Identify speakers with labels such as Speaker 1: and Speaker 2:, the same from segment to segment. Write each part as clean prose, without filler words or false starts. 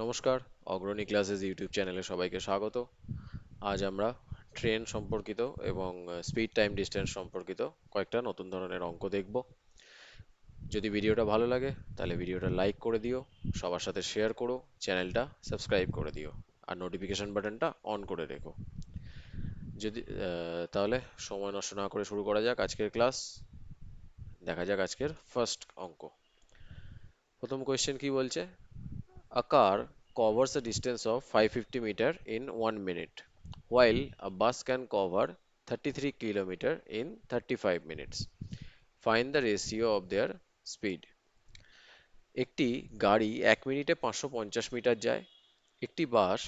Speaker 1: নমস্কার, অগ্রণী classes YouTube চ্যানেলে সবাইকে স্বাগত। আজ আমরা ট্রেন সম্পর্কিত এবং স্পিড টাইম ডিসটেন্স সম্পর্কিত কয়েকটা নতুন ধরনের অঙ্ক দেখব। যদি ভিডিওটা ভালো লাগে তাহলে ভিডিওটা লাইক করে দিও, সবার সাথে শেয়ার করো, চ্যানেলটা সাবস্ক্রাইব করে দিও আর নোটিফিকেশন বাটনটা অন করে রেখো। যদি তাহলে সময় নষ্ট না করে শুরু করা যাক আজকের ক্লাস। দেখা যাক আজকের ফার্স্ট অঙ্ক। প্রথম কোয়েশ্চেন কি বলছে? A car covers a distance of 550 meter in 1 minute, while a bus can cover 33 kilometer in 35 minutes. Find the ratio of their speed. একটি গাড়ি 1 মিনিটে 550 মিটার যায়, একটি বাস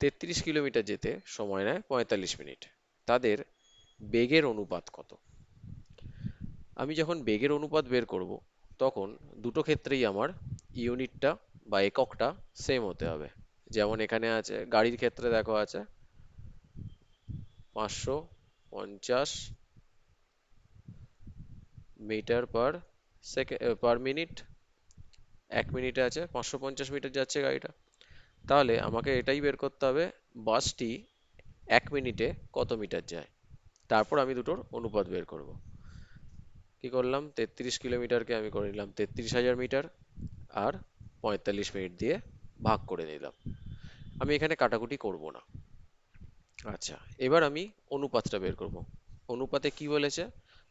Speaker 1: 33 কিলোমিটার যেতে সময় নেয় 45 মিনিট। তাদের বেগের অনুপাত কত? আমি যখন বেগের অনুপাত বের করব, তখন দুটো ক্ষেত্রেই আমার ইউনিটটা বা এককটা সেম হতে হবে। যেমন এখানে আছে গাড়ির ক্ষেত্রে, দেখো আছে 550 মিটার পার মিনিট। 1 মিনিটে আছে 550 মিটার যাচ্ছে গাড়িটা। তাহলে আমাকে এটাই বের করতে হবে, বাসটি 1 মিনিটে কত মিটার যায়। তারপর আমি দুটোর অনুপাত বের করব। কি করলাম, 33 কিলোমিটারকে আমি করে নিলাম 33,000 মিটার, আর 45 মিনিট দিয়ে ভাগ করে নিলাম। আমি এখানে কাটাকুটি করব না। আচ্ছা, এবার আমি অনুপাতটা বের করব। অনুপাতে কি বলেছে?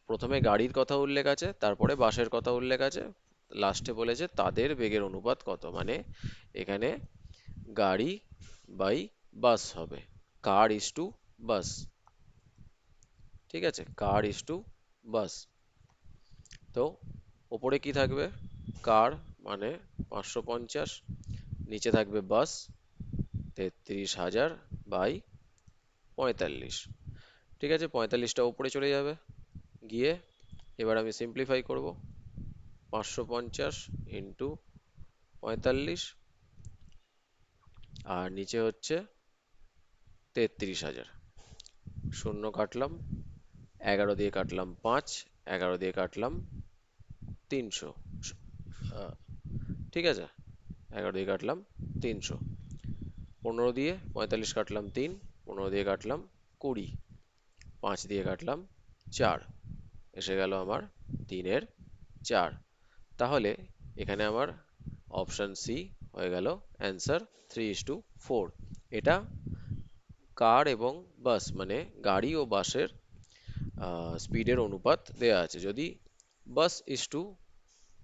Speaker 1: প্রথমে গাড়ির কথা উল্লেখ আছে, তারপরে বাসের কথা উল্লেখ আছে, লাস্টে বলেছে তাদের বেগের অনুপাত কত। মানে এখানে গাড়ি বাই বাস হবে, কার ইজ টু বাস। ঠিক আছে, কার ইজ টু বাস। তো ওপরে কি থাকবে? কার মানে 550, নিচে থাকবে বাস 33,000 বাই 45। ঠিক আছে, 45টা উপরে চলে যাবে, গিয়ে এবার আমি সিম্পলিফাই করব। 550 ইন্টু 45, আর নিচে হচ্ছে 33,000। শূন্য কাটলাম, 11 দিয়ে কাটলাম 5, 11 দিয়ে কাটলাম 300। ঠিক আছে, 11 দিয়ে কাটলাম 300। 15 দিয়ে 45 কাটলাম 3, 15 দিয়ে কাটলাম 20, 5 দিয়ে কাটলাম 4, এসে গেল আমার 3-4। তাহলে এখানে আমার অপশন সি হয়ে গেল অ্যান্সার 3:4। এটা কার এবং বাস মানে গাড়ি ও বাসের স্পিডের অনুপাত দেয়া আছে। যদি বাস ইস টু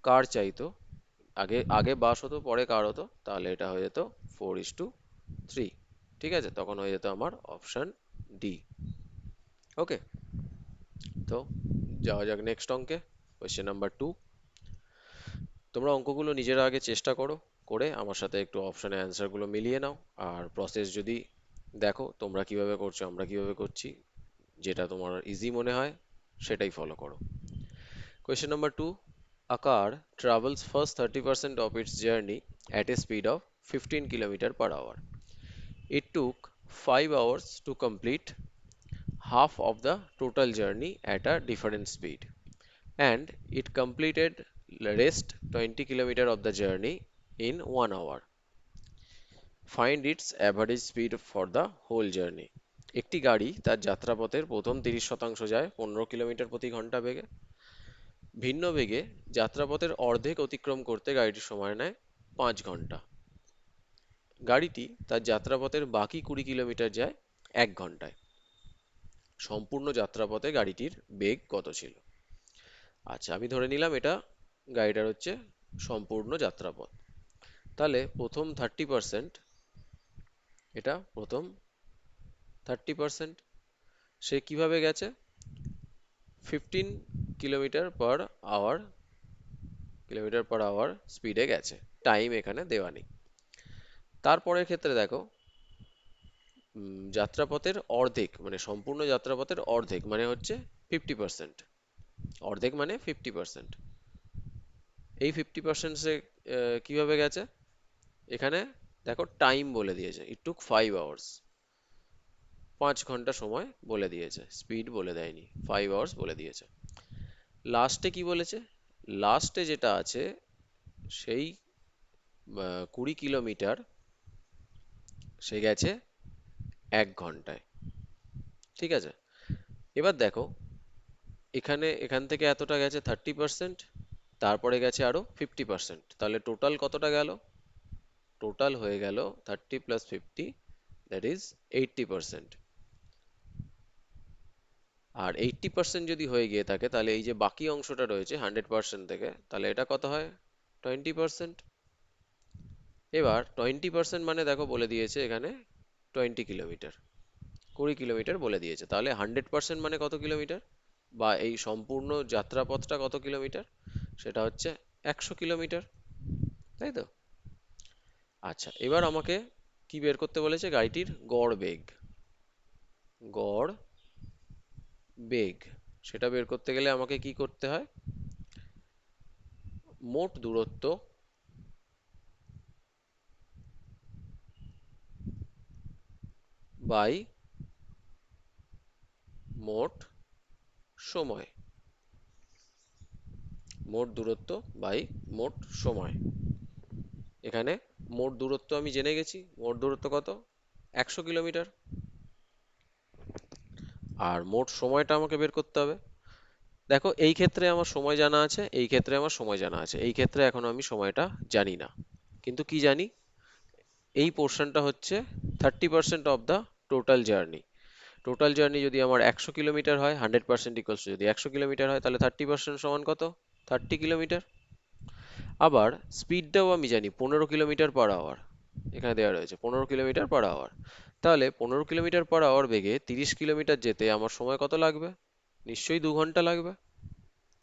Speaker 1: কার চাইতো, আগে আগে বাস হতো পরে কার হতো, তাহলে এটা হয়ে যেত 4:3। ঠিক আছে, তখন হয়ে যেত আমার অপশন ডি। ওকে, তো যাওয়া যাক নেক্সট অঙ্কে। Question number 2। তোমরা অঙ্কগুলো নিজেরা আগে চেষ্টা করো, করে আমার সাথে একটু অপশনে অ্যান্সারগুলো মিলিয়ে নাও। আর প্রসেস যদি দেখো তোমরা কিভাবে করছো আমরা কিভাবে করছি, যেটা তোমার ইজি মনে হয় সেটাই ফলো করো। Question number 2. A car travels first 30% of its journey at a speed of 15 km per hour. It took 5 hours to complete half of the total journey at a different speed, and it completed the rest 20 km of the journey in 1 hour. Find its average speed for the whole journey. একটি গাড়ি তার যাত্রাপথের প্রথম 30% যায় 15 kilometre প্রতি ঘন্টা বেগে। ভিন্ন বেগে যাত্রাপথের অর্ধেক অতিক্রম করতে গাড়িটির সময় নেয় 5 ঘন্টা। গাড়িটি তার যাত্রাপথের বাকি 20 কিলোমিটার যায় 1 ঘন্টায়। সম্পূর্ণ যাত্রাপথে গাড়িটির বেগ কত ছিল? আচ্ছা, আমি ধরে নিলাম এটা গাড়িটার হচ্ছে সম্পূর্ণ যাত্রাপথ। তাহলে প্রথম 30%, এটা প্রথম 30%, সে কিভাবে গেছে? 15 কিলোমিটার পার আওয়ার স্পিডে গেছে। টাইম এখানে দেওয়া নেই। তারপরের ক্ষেত্রে দেখো, যাত্রাপথের অর্ধেক মানে সম্পূর্ণ যাত্রাপথের অর্ধেক মানে হচ্ছে 50%। অর্ধেক মানে 50%। এই 50% সে কিভাবে গেছে? এখানে দেখো টাইম বলে দিয়েছে, ইট টুক 5 আওয়ার্স, 5 ঘন্টা সময় বলে দিয়েছে, স্পিড বলে দেয়নি, 5 আওয়ার্স বলে দিয়েছে। লাস্টে কি বলেছে? লাস্টে যেটা আছে সেই 20 কিলোমিটার সে গেছে 1 ঘন্টায়। ঠিক আছে, এবার দেখো এখান থেকে এতটা গেছে 30%, তারপরে গেছে আরো 50%, তাহলে টোটাল কতটা গেল? টোটাল হয়ে গেল 30 + 50, দ্যাট ইজ 80%। আর 80% যদি হয়ে গিয়ে থাকে, তাহলে এই যে বাকি অংশটা রয়েছে 100% থেকে, তাহলে এটা কত হয়? 20%। এবার 20% মানে দেখো বলে দিয়েছে এখানে 20 কিলোমিটার, 20 কিলোমিটার বলে দিয়েছে, তাহলে 100% মানে কত কিলোমিটার, বা এই সম্পূর্ণ যাত্রাপথটা কত কিলোমিটার? সেটা হচ্ছে 100 কিলোমিটার, তাই তো? আচ্ছা, এবার আমাকে কি বের করতে বলেছে? গাড়িটির গড় বেগ। গড় বেগ সেটা বের করতে গেলে আমাকে কি করতে হয়? মোট দূরত্ব বাই মোট সময়। মোট দূরত্ব বাই মোট সময়। এখানে মোট দূরত্ব আমি জেনে গেছি, মোট দূরত্ব কত? 100 কিলোমিটার। আর মোট সময়টা আমাকে বের করতে হবে। দেখো এই ক্ষেত্রে আমার সময় জানা আছে, এই ক্ষেত্রে আমার সময় জানা আছে, এই ক্ষেত্রে এখনো আমি সময়টা জানি না, কিন্তু কি জানি? এই পোর্শনটা হচ্ছে 30% of the total journey. Total journey যদি আমার 100 কিলোমিটার হয়, 100% ইকুয়ালস যদি 100 কিলোমিটার হয়, তাহলে 30% সমান কত? 30 কিলোমিটার। আবার স্পিডটাও আমি জানি 15 কিলোমিটার পার আওয়ার, এখানে দেওয়া রয়েছে 15 কিলোমিটার পার আওয়ার। তাহলে 15 কিলোমিটার পার আওয়ার বেগে 30 কিলোমিটার যেতে আমার সময় কত লাগবে? নিশ্চয়ই 2 ঘন্টা লাগবে,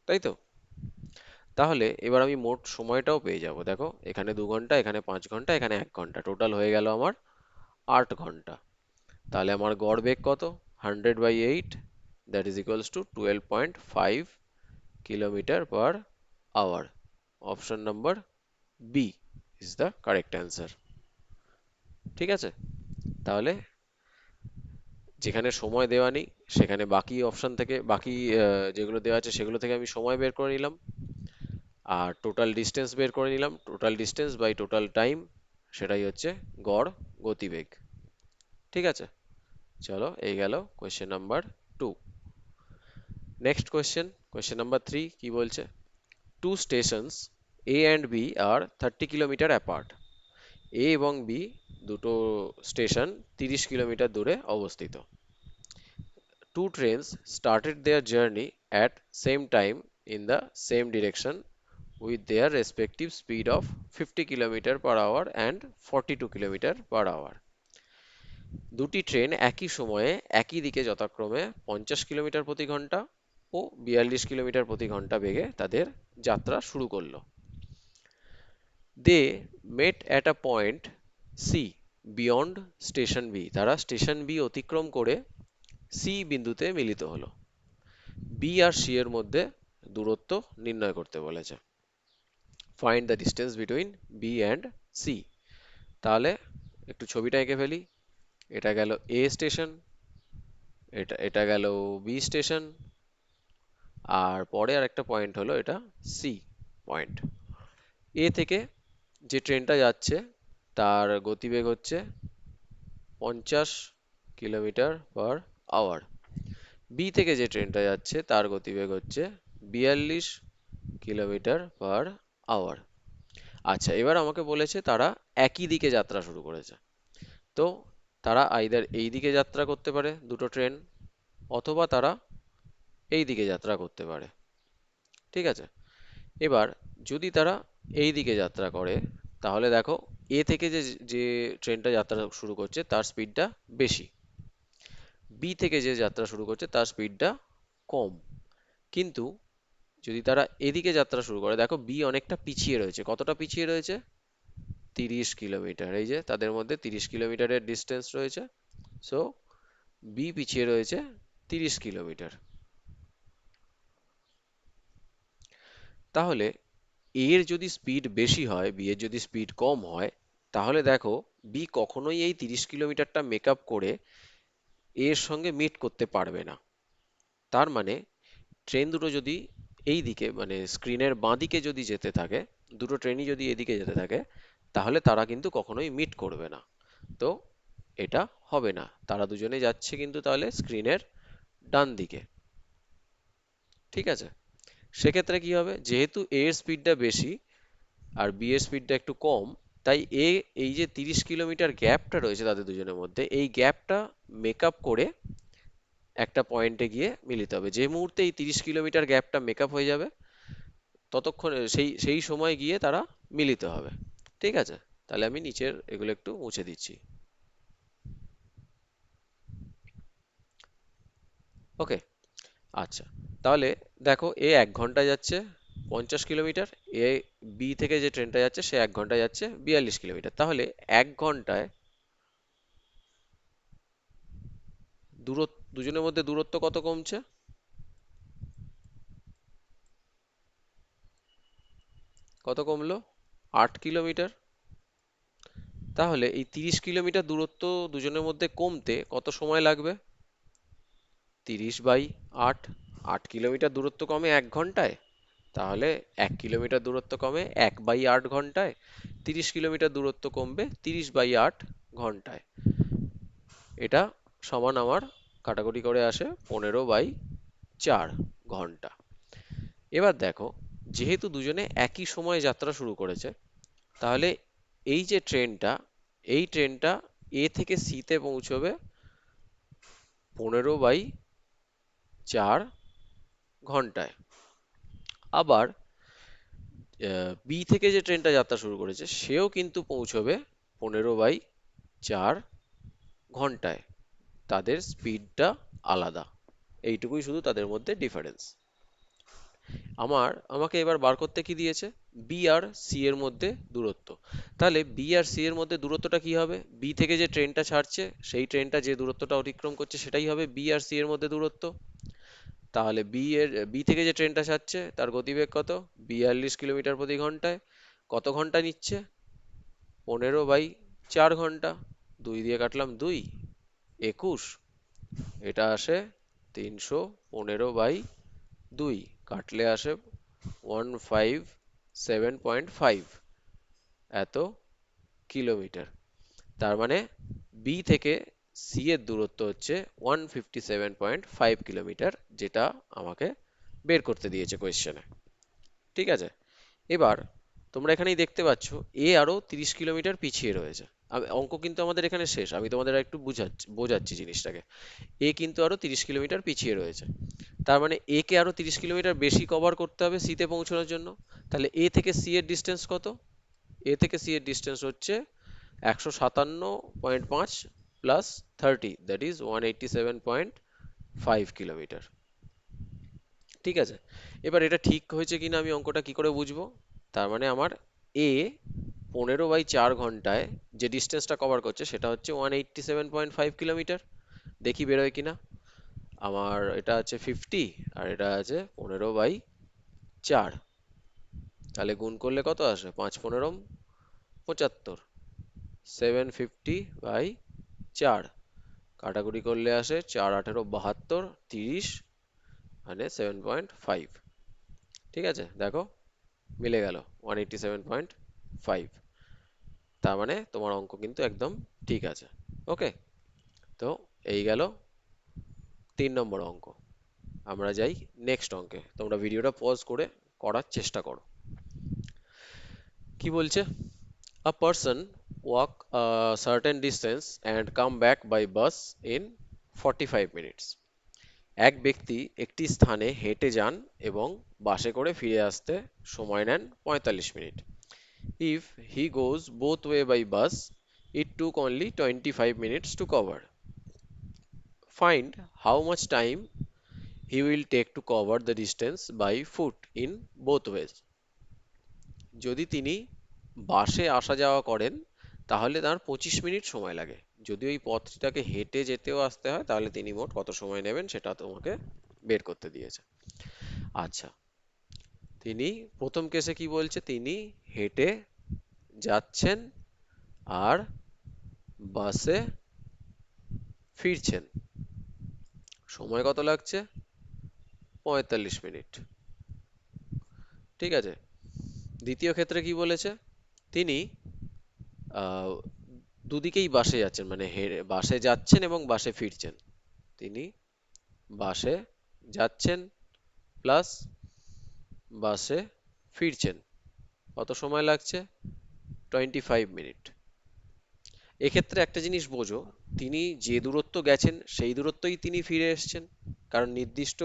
Speaker 1: তাই তো? তাহলে এবার আমি মোট সময়টাও পেয়ে যাব। দেখো এখানে 2 ঘন্টা, এখানে 5 ঘন্টা, এখানে 1 ঘন্টা, টোটাল হয়ে গেল আমার 8 ঘন্টা। তাহলে আমার গড় বেগ কত? 100/8, that is equals to 12.5 kilometre per hour. Option number B is the correct answer. ঠিক আছে, তাহলে যেখানে সময় দেওয়া নেই সেখানে বাকি অপশন থেকে, বাকি যেগুলো দেওয়া আছে সেগুলো থেকে আমি সময় বের করে নিলাম, আর টোটাল ডিস্টেন্স বের করে নিলাম। Total distance by total time, সেটাই হচ্ছে গড় গতিবেগ। ঠিক আছে, চলো এই গেল question number 2। Next question, question number 3 কি বলছে? Two stations A and B are 30 kilometre apart. A এবং বি দুটো স্টেশন 30 কিলোমিটার দূরে অবস্থিত। Two trains started their journey at same time in the same direction with their respective speed of 50 km/h and 42 km/h. দুটি train একই সময়ে একই দিকে যথাক্রমে 50 কিলোমিটার প্রতি ঘন্টা ও 42 কিলোমিটার প্রতি ঘন্টা বেগে তাদের যাত্রা শুরু করলো। They met at a point C beyond station B. তারা স্টেশন বি অতিক্রম করে সি বিন্দুতে মিলিত হলো। বি আর সি এর মধ্যে দূরত্ব নির্ণয় করতে বলেছে। Find the distance between B and C. তাহলে একটু ছবিটা এঁকে ফেলি। এটা গেল এ স্টেশন, এটা গেল বি স্টেশন, আর পরে আর একটা পয়েন্ট হলো এটা সি পয়েন্ট। এ থেকে যে ট্রেনটা যাচ্ছে তার গতিবেগ হচ্ছে 50 কিলোমিটার/আওয়ার। বি থেকে যে ট্রেনটা যাচ্ছে তার গতিবেগ হচ্ছে 42 কিলোমিটার/আওয়ার। আচ্ছা, এবার আমাকে বলেছে তারা একই দিকে যাত্রা শুরু করেছে। তো তারা আইদার এই দিকে যাত্রা করতে পারে দুটো ট্রেন, অথবা তারা এই দিকে যাত্রা করতে পারে। ঠিক আছে, এবার যদি তারা এই দিকে যাত্রা করে, তাহলে দেখো এ থেকে যে যে ট্রেনটা যাত্রা শুরু করছে তার স্পিডটা বেশি, বি থেকে যে যাত্রা শুরু করছে তার স্পিডটা কম। কিন্তু যদি তারা এদিকে যাত্রা শুরু করে, দেখো বি অনেকটা পিছিয়ে রয়েছে। কতটা পিছিয়ে রয়েছে? 30 কিলোমিটার। এই যে তাদের মধ্যে 30 কিলোমিটারের ডিস্টেন্স রয়েছে, সো বি পিছিয়ে রয়েছে 30 কিলোমিটার। তাহলে এর যদি স্পিড বেশি হয়, বি এর যদি স্পিড কম হয়, তাহলে দেখো বি কখনোই এই 30 কিলোমিটারটা মেক আপ করে এর সঙ্গে মিট করতে পারবে না। তার মানে ট্রেন দুটো যদি এই দিকে, মানে স্ক্রিনের বাঁ দিকে যদি যেতে থাকে, দুটো ট্রেনই যদি এদিকে যেতে থাকে, তাহলে তারা কিন্তু কখনোই মিট করবে না। তো এটা হবে না, তারা দুজনে যাচ্ছে কিন্তু তাহলে স্ক্রিনের ডান দিকে। ঠিক আছে, সেক্ষেত্রে কি হবে, যেহেতু এ এর স্পিডটা বেশি আর বি এর স্পিডটা একটু কম, তাই এই যে 30 কিলোমিটার গ্যাপটা রয়েছে তাদের দুজনের মধ্যে, এই গ্যাপটা মেকআপ করে একটা পয়েন্টে গিয়ে মিলিত হবে। যে মুহূর্তে এই 30 কিলোমিটার গ্যাপটা মেকআপ হয়ে যাবে, ততক্ষণ সেই সেই সময় গিয়ে তারা মিলিত হবে। ঠিক আছে, তাহলে আমি নিচের এগুলো একটু মুছে দিচ্ছি। ওকে, আচ্ছা, তাহলে দেখো এ 1 ঘন্টা যাচ্ছে 50 কিলোমিটার, এ বি থেকে যে ট্রেনটা যাচ্ছে সে 1 ঘন্টা যাচ্ছে 42 কিলোমিটার। তাহলে 1 ঘন্টায় দুজনের মধ্যে দূরত্ব কত কমছে? কত কমলো? 8 কিলোমিটার। তাহলে এই 30 কিলোমিটার দূরত্ব দুজনের মধ্যে কমতে কত সময় লাগবে? 30/8। 8 কিলোমিটার দূরত্ব কমে 1 ঘন্টায়, তাহলে 1 কিলোমিটার দূরত্ব কমে 1/8 ঘন্টায়। 30 কিলোমিটার দূরত্ব কমবে 30/8 ঘন্টায়। এটা সমান আমার কাটাকুটি করে আসে 15/4 ঘন্টা। এবার দেখো, যেহেতু দুজনে একই সময়ে যাত্রা শুরু করেছে, তাহলে এই যে ট্রেনটা, এই ট্রেনটা এ থেকে সি তে পৌঁছবে 15/4 ঘন্টায়। আবার বি থেকে যে ট্রেনটা যাত্রা শুরু করেছে সেও কিন্তু পৌঁছবে 15/4 ঘন্টায়। তাদের স্পিডটা আলাদা, এইটুকুই শুধু তাদের মধ্যে ডিফারেন্স। আমাকে এবার বার করতে কি দিয়েছে? বি আর সি এর মধ্যে দূরত্ব। তাহলে বি আর সি এর মধ্যে দূরত্বটা কি হবে? বি থেকে যে ট্রেনটা ছাড়ছে সেই ট্রেনটা যে দূরত্বটা অতিক্রম করছে সেটাই হবে বি আর সি এর মধ্যে দূরত্ব। তাহলে বি থেকে যে ট্রেনটা ছাড়ছে তার গতিবেগ কত? 42 কিলোমিটার প্রতি ঘন্টায়। কত ঘন্টা নিচ্ছে? 15/4 ঘন্টা। 2 দিয়ে কাটলাম 2, 21। এটা আসে 315/2, কাটলে আসে 157.5 এত কিলোমিটার। তার মানে বি থেকে সি এর দূরত্ব হচ্ছে 157.5 কিলোমিটার, যেটা আমাকে বের করতে দিয়েছে কোয়েশ্চেনে। ঠিক আছে, এবার তোমরা এখানেই দেখতে পাচ্ছ এ আরো 30 কিলোমিটার পিছিয়ে রয়েছে। অঙ্ক কিন্তু আমাদের এখানে শেষ, আমি তোমাদের একটু বোঝাচ্ছি জিনিসটাকে। এ কিন্তু আরো 30 কিলোমিটার পিছিয়ে রয়েছে, তার মানে এ কে আরো 30 কিলোমিটার বেশি কভার করতে হবে সি তে পৌঁছানোর জন্য। তাহলে এ থেকে সি এর ডিস্টেন্স কত? এ থেকে সি এর ডিস্টেন্স হচ্ছে 157.5 প্লাস 30, দ্যাট ইজ 187.5 কিলোমিটার। ঠিক আছে, এবার এটা ঠিক হয়েছে কিনা আমি অঙ্কটা কি করে বুঝবো? তার মানে আমার এ 15/4 ঘন্টায় যে ডিস্টেন্সটা কভার করছে সেটা হচ্ছে 187.5 কিলোমিটার। দেখি বেরোয় কিনা। আমার এটা আছে 50 আর এটা আছে 15/4। তাহলে গুণ করলে কত আসে? 5×15=75। 750/4 কাটাকুটি করলে আসে 4×18=72, 30 মানে 7.5। ঠিক আছে, দেখো মিলে গেল 187.5। তার মানে তোমার অঙ্ক কিন্তু একদম ঠিক আছে। ওকে, তো এই গেল 3 নম্বর অঙ্ক। আমরা যাই নেক্সট অঙ্কে, তোমরা ভিডিওটা পজ করে করার চেষ্টা করো। কি বলছে? A person walk a certain distance and come back by bus in 45 minutes. এক ব্যক্তি একটি স্থানে হেঁটে যান এবং বাসে করে ফিরে আসতে সময় নেন 45 minute. If he goes both way by bus, it took only 25 minutes to cover. Find how much time he will take to cover the distance by foot in both ways. যদি তিনি বাসে আসা যাওয়া করেন তাহলে তার 25 মিনিট সময় লাগে। যদি ওই পথটাকে হেঁটে যেতেও আসতে হয় তাহলে তিনি মোট কত সময় নেবেন সেটা তোমাকে বের করতে দিয়েছে। আচ্ছা, তিনি প্রথম কেসে কি বলছে? তিনি হেঁটে যাচ্ছেন আর বাসে ফিরছেন, সময় কত লাগছে? 45 মিনিট। ঠিক আছে, দ্বিতীয় ক্ষেত্রে কি বলেছে? তিনি আহ, দুদিকেই বাসে যাচ্ছেন, মানে বাসে যাচ্ছেন এবং বাসে ফিরছেন। তিনি বাসে যাচ্ছেন প্লাস বাসে ফিরছেন। কত সময় লাগছে? 25 মিনিট। এক্ষেত্রে একটা জিনিস বোঝো, তিনি যে দূরত্ব গেছেন সেই দূরত্বই তিনি ফিরে এসেছেন, কারণ নির্দিষ্ট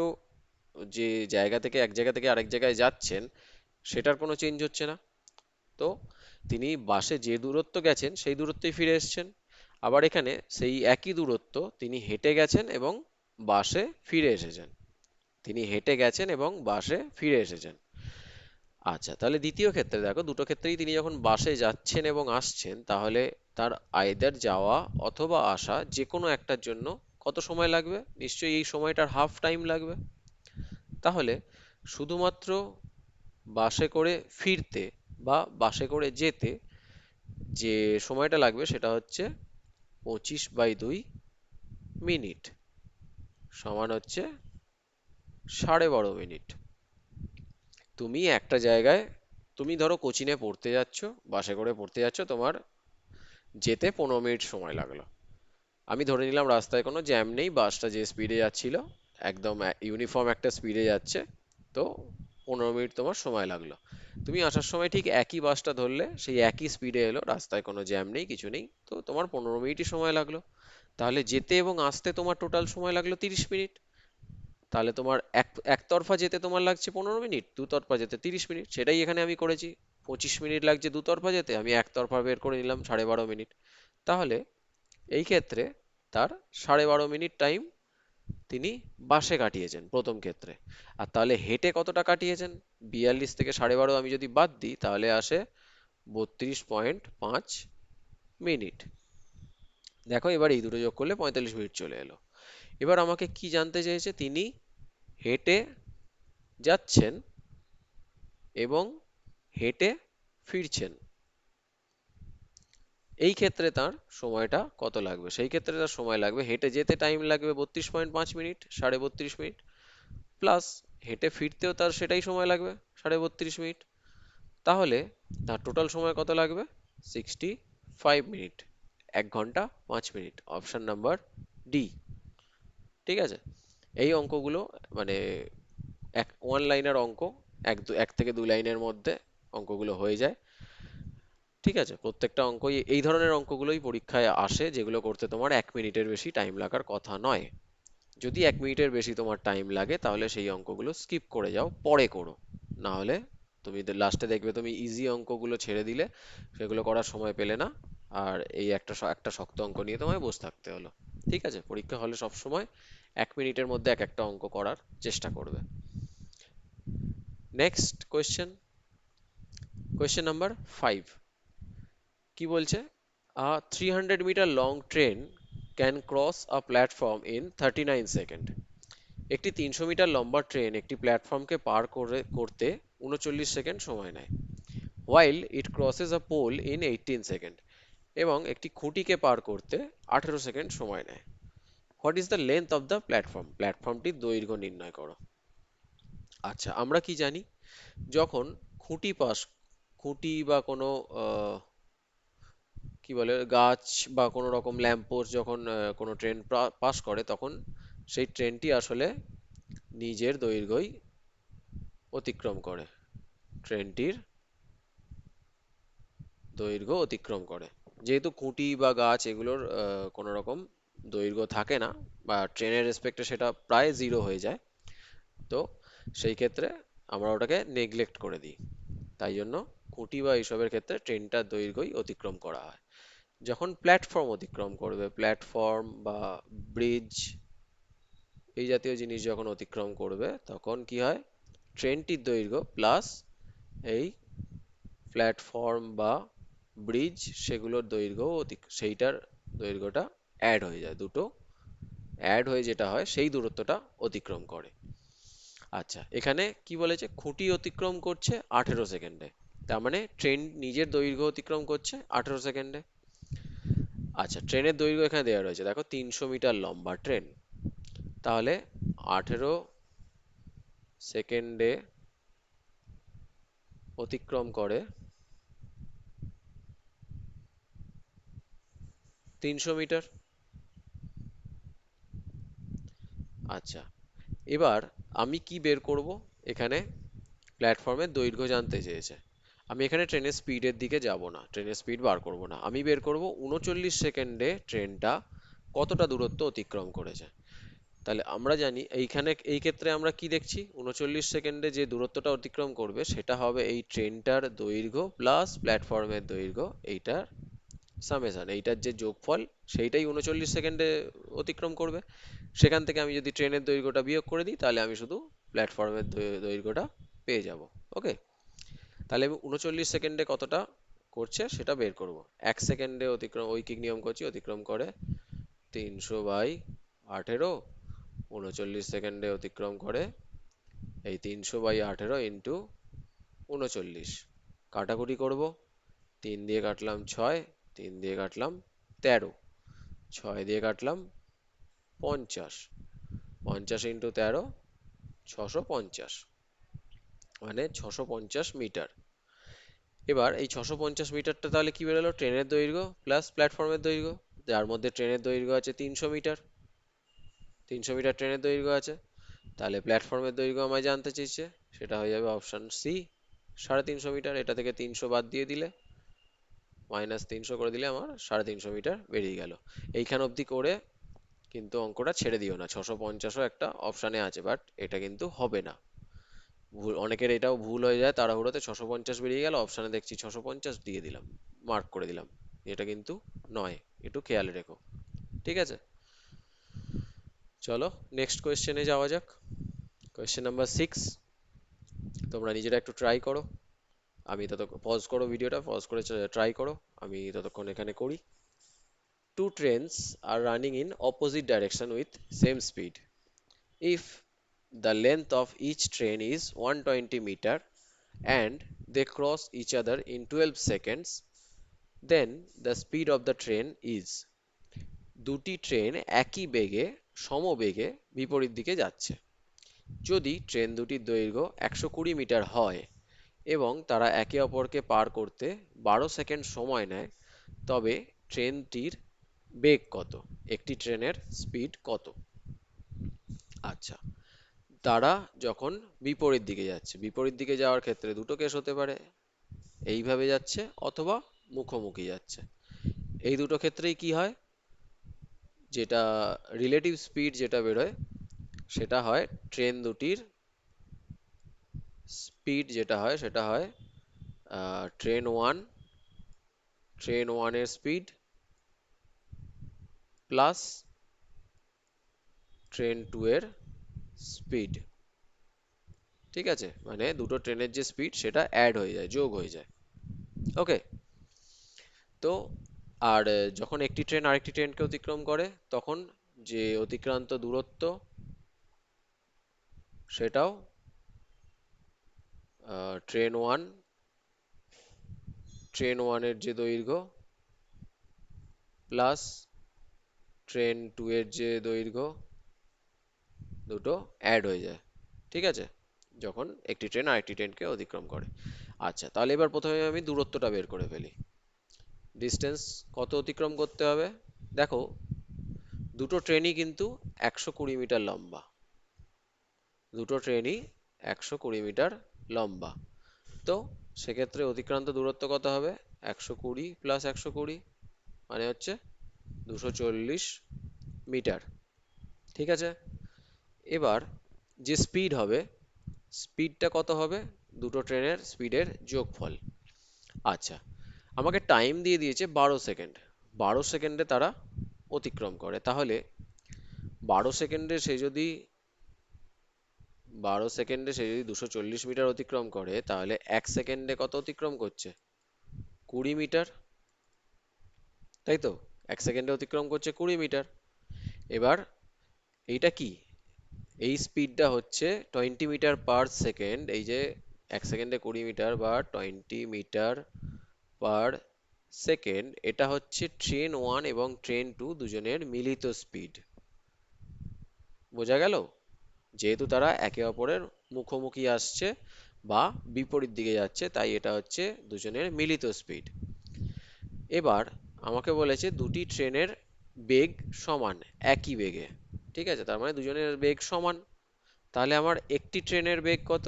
Speaker 1: যে জায়গা থেকে এক জায়গা থেকে আরেক জায়গায় যাচ্ছেন সেটার কোনো চেঞ্জ হচ্ছে না। তো তিনি বাসে যে দূরত্ব গেছেন সেই দূরত্বই ফিরে এসেছেন। আবার এখানে সেই একই দূরত্ব তিনি হেঁটে গেছেন এবং বাসে ফিরে এসেছেন। তিনি হেঁটে গেছেন এবং বাসে ফিরে এসেছেন। আচ্ছা, তাহলে দ্বিতীয় ক্ষেত্রে দেখো, দুটো ক্ষেত্রেই তিনি যখন বাসে যাচ্ছেন এবং আসছেন, তাহলে তার আইদার যাওয়া অথবা আসা যে কোনো একটার জন্য কত সময় লাগবে? নিশ্চয়ই এই সময়টার হাফ টাইম লাগবে। তাহলে শুধুমাত্র বাসে করে ফিরতে বা বাসে করে যেতে যে সময়টা লাগবে সেটা হচ্ছে 25/2 মিনিট, সমান হচ্ছে 12.5 মিনিট। তুমি একটা জায়গায়, তুমি ধরো কোচিনে পড়তে যাচ্ছ, বাসে করে পড়তে যাচ্ছ, তোমার যেতে 15 মিনিট সময় লাগলো। আমি ধরে নিলাম রাস্তায় কোনো জ্যাম নেই, বাসটা যে স্পিডে যাচ্ছিল একদম ইউনিফর্ম একটা স্পিডে যাচ্ছে, তো 15 মিনিট তোমার সময় লাগলো। তুমি আসার সময় ঠিক একই বাসটা ধরলে, সেই একই স্পিডে এলো, রাস্তায় কোনো জ্যাম নেই, কিছু নেই, তো তোমার 15 মিনিটই সময় লাগলো। তাহলে যেতে এবং আসতে তোমার টোটাল সময় লাগলো 30 মিনিট। তাহলে তোমার একতরফা যেতে তোমার লাগছে 15 মিনিট, দুতরফা যেতে 30 মিনিট, সেটাই এখানে আমি করেছি। 25 মিনিট লাগছে দুতরফা যেতে, আমি একতরফা বের করে নিলাম 12.5 মিনিট। তাহলে এই ক্ষেত্রে তার 12.5 মিনিট টাইম তিনি বাসে কাটিয়েছেন প্রথম ক্ষেত্রে। আর তাহলে হেঁটে কতটা কাটিয়েছেন? 42 থেকে 12.5 আমি যদি বাদ দিই তাহলে আসে 32.5 মিনিট। দেখো, এবার এই দুটো যোগ করলে 45 মিনিট চলে এলো। এবার আমাকে কি জানতে চেয়েছে? তিনি হেঁটে যাচ্ছেন এবং হেঁটে ফিরছেন, এই ক্ষেত্রে তার সময়টা কত লাগবে? সেই ক্ষেত্রে তার সময় লাগবে, হেঁটে যেতে টাইম লাগবে 32.5 মিনিট, 32.5 মিনিট, প্লাস হেঁটে ফিরতেও তার সেটাই সময় লাগবে 32.5 মিনিট। তাহলে তার টোটাল সময় কত লাগবে? 65 মিনিট, 1 ঘন্টা 5 মিনিট। Option number D. ঠিক আছে, এই অঙ্কগুলো মানে ওয়ান লাইনের অঙ্ক, এক থেকে 2 লাইনের মধ্যে অঙ্কগুলো হয়ে যায়। ঠিক আছে, প্রত্যেকটা অঙ্কই এই ধরনের অঙ্কগুলোই পরীক্ষায় আসে, যেগুলো করতে তোমার 1 মিনিটের বেশি টাইম লাগার কথা নয়। যদি 1 মিনিটের বেশি তোমার টাইম লাগে তাহলে সেই অঙ্কগুলো স্কিপ করে যাও, পরে করো। না হলে তুমি লাস্টে দেখবে তুমি ইজি অঙ্কগুলো ছেড়ে দিলে, সেগুলো করার সময় পেলে না, আর এই একটা শক্ত অঙ্ক নিয়ে তোমায় বসে থাকতে হলো। ঠিক আছে, পরীক্ষা হলে সব সময় 1 মিনিটের মধ্যে এক একটা অঙ্ক করার চেষ্টা করবে। Next question, question number 5। কি বলছে? A 300 metre long train can cross a platform in 39 second. একটি 300 মিটার লম্বা ট্রেন একটি প্ল্যাটফর্মকে পার করতে 39 সেকেন্ড সময় নেয়। While it crosses a pole in 18 second. এবং একটি খুঁটিকে পার করতে 18 সেকেন্ড সময় নেয়। What is the length of the platform? প্ল্যাটফর্মটির দৈর্ঘ্য নির্ণয় করো। আচ্ছা, আমরা কি জানি? যখন খুঁটি পাস, খুঁটি বা কোনো কি বলে গাছ বা কোনো রকম ল্যাম্প পোস্ট যখন কোনো ট্রেন পাস করে, তখন সেই ট্রেনটি আসলে নিজের দৈর্ঘ্যই অতিক্রম করে, ট্রেনটির দৈর্ঘ্য অতিক্রম করে। যেহেতু খুঁটি বা গাছ এগুলোর কোনো রকম দৈর্ঘ্য থাকে না, বা ট্রেনের রেসপেক্টে সেটা প্রায় জিরো হয়ে যায়, তো সেই ক্ষেত্রে আমরা ওটাকে নেগলেক্ট করে দিই। তাই জন্য খুঁটি বা এইসবের ক্ষেত্রে ট্রেনটার দৈর্ঘ্যই অতিক্রম করা হয়। যখন প্ল্যাটফর্ম অতিক্রম করবে, প্ল্যাটফর্ম বা ব্রিজ এই জাতীয় জিনিস যখন অতিক্রম করবে, তখন কি হয়? ট্রেনটির দৈর্ঘ্য প্লাস এই প্ল্যাটফর্ম বা ব্রিজ সেগুলোর দৈর্ঘ্য সেইটার দৈর্ঘ্যটা অ্যাড হয়ে যায়, দুটো অ্যাড হয়ে যেটা হয় সেই দূরত্বটা অতিক্রম করে। আচ্ছা, এখানে কি বলেছে? খুঁটি অতিক্রম করছে 18 সেকেন্ডে, তার মানে ট্রেন নিজের দৈর্ঘ্য অতিক্রম করছে 18 সেকেন্ডে। আচ্ছা, ট্রেনের দৈর্ঘ্য এখানে দেওয়া রয়েছে, দেখো 300 মিটার লম্বা ট্রেন, তাহলে 18 সেকেন্ডে অতিক্রম করে 300 মিটার। আচ্ছা, এবার আমি কি বের করব? এখানে প্ল্যাটফর্মের দৈর্ঘ্য জানতে চেয়েছে। আমি এখানে ট্রেনের স্পিডের দিকে যাব না, ট্রেনের স্পিড বার করব না, আমি বের করব 39 সেকেন্ডে ট্রেনটা কতটা দূরত্ব অতিক্রম করেছে। তাহলে আমরা জানি এইখানে এই ক্ষেত্রে আমরা কি দেখছি, 39 সেকেন্ডে যে দূরত্বটা অতিক্রম করবে সেটা হবে এই ট্রেনটার দৈর্ঘ্য প্লাস প্ল্যাটফর্মের দৈর্ঘ্য, এইটার সামেশন, এইটার যে যোগফল সেইটাই 39 সেকেন্ডে অতিক্রম করবে। সেখান থেকে আমি যদি ট্রেনের দৈর্ঘ্যটা বিয়োগ করে দিই তাহলে আমি শুধু প্ল্যাটফর্মের দৈর্ঘ্যটা পেয়ে যাব। ওকে, তাহলে আমি 39 সেকেন্ডে কতটা করছে সেটা বের করব। 1 সেকেন্ডে অতিক্রম, ঐকিক নিয়ম করছি, অতিক্রম করে 300/18, 39 সেকেন্ডে অতিক্রম করে এই 300/18 ইন্টু 39, কাটাকুটি করব, 3 দিয়ে কাটলাম 6, 3 দিয়ে কাটলাম 13, 6 দিয়ে কাটলাম 50, 50 ইন্টু 13, 650, মানে 650 মিটার। এবার এই 650 মিটারটা তাহলে কি বেরোলো, ট্রেনের দৈর্ঘ্য প্লাস প্ল্যাটফর্মের দৈর্ঘ্য, যার মধ্যে ট্রেনের দৈর্ঘ্য আছে 300 মিটার, 300 মিটার ট্রেনের দৈর্ঘ্য আছে। তাহলে প্ল্যাটফর্মের দৈর্ঘ্য আমায় জানতে চেয়েছে, সেটা হয়ে যাবে অপশন সি, 350 মিটার। এটা থেকে 300 বাদ দিয়ে দিলে, -300 করে দিলে আমার 350 মিটার বেরিয়ে গেল। এইখান অবধি করে কিন্তু অঙ্কটা ছেড়ে দিও না, 650ও একটা অপশানে আছে, বাট এটা কিন্তু হবে না। ভুল, অনেকের এটাও ভুল হয়ে যায়, তাড়াহুড়োতে 650 বেরিয়ে গেল, অপশানে দেখছি 650 দিয়ে দিলাম, মার্ক করে দিলাম, এটা কিন্তু নয়, একটু খেয়াল রেখো। ঠিক আছে, চলো নেক্সট কোয়েশ্চেনে যাওয়া যাক। কোয়েশ্চেন নাম্বার 6, তোমরা নিজেরা একটু ট্রাই করো, আমি ততক্ষণ পজ করো, ভিডিওটা পজ করে ট্রাই করো, আমি ততক্ষণ এখানে করি। Two trains are running in opposite direction with same speed. If the length of each train is 120 meter and they cross each other in 12 seconds, then the speed of the train is. দুটি train একই বেগে সমবেগে বিপরীত দিকে যাচ্ছে। যদি train দুটির দৈর্ঘ্য 120 মিটার হয় এবং তারা একে অপরকে পার করতে 12 সেকেন্ড সময় নেয়, তবে ট্রেনটির বেগ কত, একটি ট্রেনের স্পিড কত? আচ্ছা, তারা যখন বিপরীত দিকে যাচ্ছে, বিপরীত দিকে যাওয়ার ক্ষেত্রে দুটো কেস হতে পারে, এইভাবে যাচ্ছে অথবা মুখোমুখি যাচ্ছে। এই দুটো ক্ষেত্রেই কি হয়, যেটা রিলেটিভ স্পিড যেটা বেরোয় সেটা হয় ট্রেন দুটির স্পিড, যেটা হয় সেটা হয় ট্রেন ওয়ান, ট্রেন ওয়ানের স্পিড প্লাস ট্রেন টু এর স্পিড। ঠিক আছে, মানে দুটো ট্রেনের যে স্পিড সেটা অ্যাড হয়ে যায়, যোগ হয়ে যায়। ওকে, তো আর যখন একটি ট্রেন আরেকটি ট্রেনকে অতিক্রম করে তখন যে অতিক্রান্ত দূরত্ব সেটাও ট্রেন ওয়ান, ট্রেন ওয়ানের যে দৈর্ঘ্য প্লাস ট্রেন টু এর যে দৈর্ঘ্য, দুটো অ্যাড হয়ে যায়। ঠিক আছে, যখন একটি ট্রেন আরেকটি ট্রেনকে অতিক্রম করে। আচ্ছা, তাহলে এবার প্রথমে আমি দূরত্বটা বের করে ফেলি। ডিস্টেন্স কত অতিক্রম করতে হবে, দেখো দুটো ট্রেনই কিন্তু 120 মিটার লম্বা, দুটো ট্রেনই 120 মিটার লম্বা। তো সেক্ষেত্রে অতিক্রান্ত দূরত্ব কত হবে, 120 প্লাস 120 মানে হচ্ছে 240 মিটার। ঠিক আছে, এবার যে স্পিড হবে, স্পিডটা কত হবে, দুটো ট্রেনের স্পিডের যোগফল। আচ্ছা, আমাকে টাইম দিয়ে দিয়েছে 12 সেকেন্ড, 12 সেকেন্ডে তারা অতিক্রম করে, তাহলে 12 সেকেন্ডে সে যদি 240 মিটার অতিক্রম করে, তাহলে 1 সেকেন্ডে কত অতিক্রম করছে, 20 মিটার, তাই তো? 1 সেকেন্ডে অতিক্রম করছে 20 মিটার। এবার এইটা কি, এই স্পিডটা হচ্ছে 20 মিটার পার সেকেন্ড, এই যে 1 সেকেন্ডে 20 মিটার বা 20 মিটার পার সেকেন্ড, এটা হচ্ছে ট্রেন ওয়ান এবং ট্রেন টু দুজনের মিলিত স্পিড। বোঝা গেল? যেহেতু তারা একে অপরের মুখোমুখি আসছে বা বিপরীত দিকে যাচ্ছে, তাই এটা হচ্ছে দুজনের মিলিত স্পিড। এবার আমাকে বলেছে দুটি ট্রেনের বেগ সমান, একই বেগে। ঠিক আছে, তার মানে দুজনের বেগ সমান। তাহলে আমার একটি ট্রেনের বেগ কত?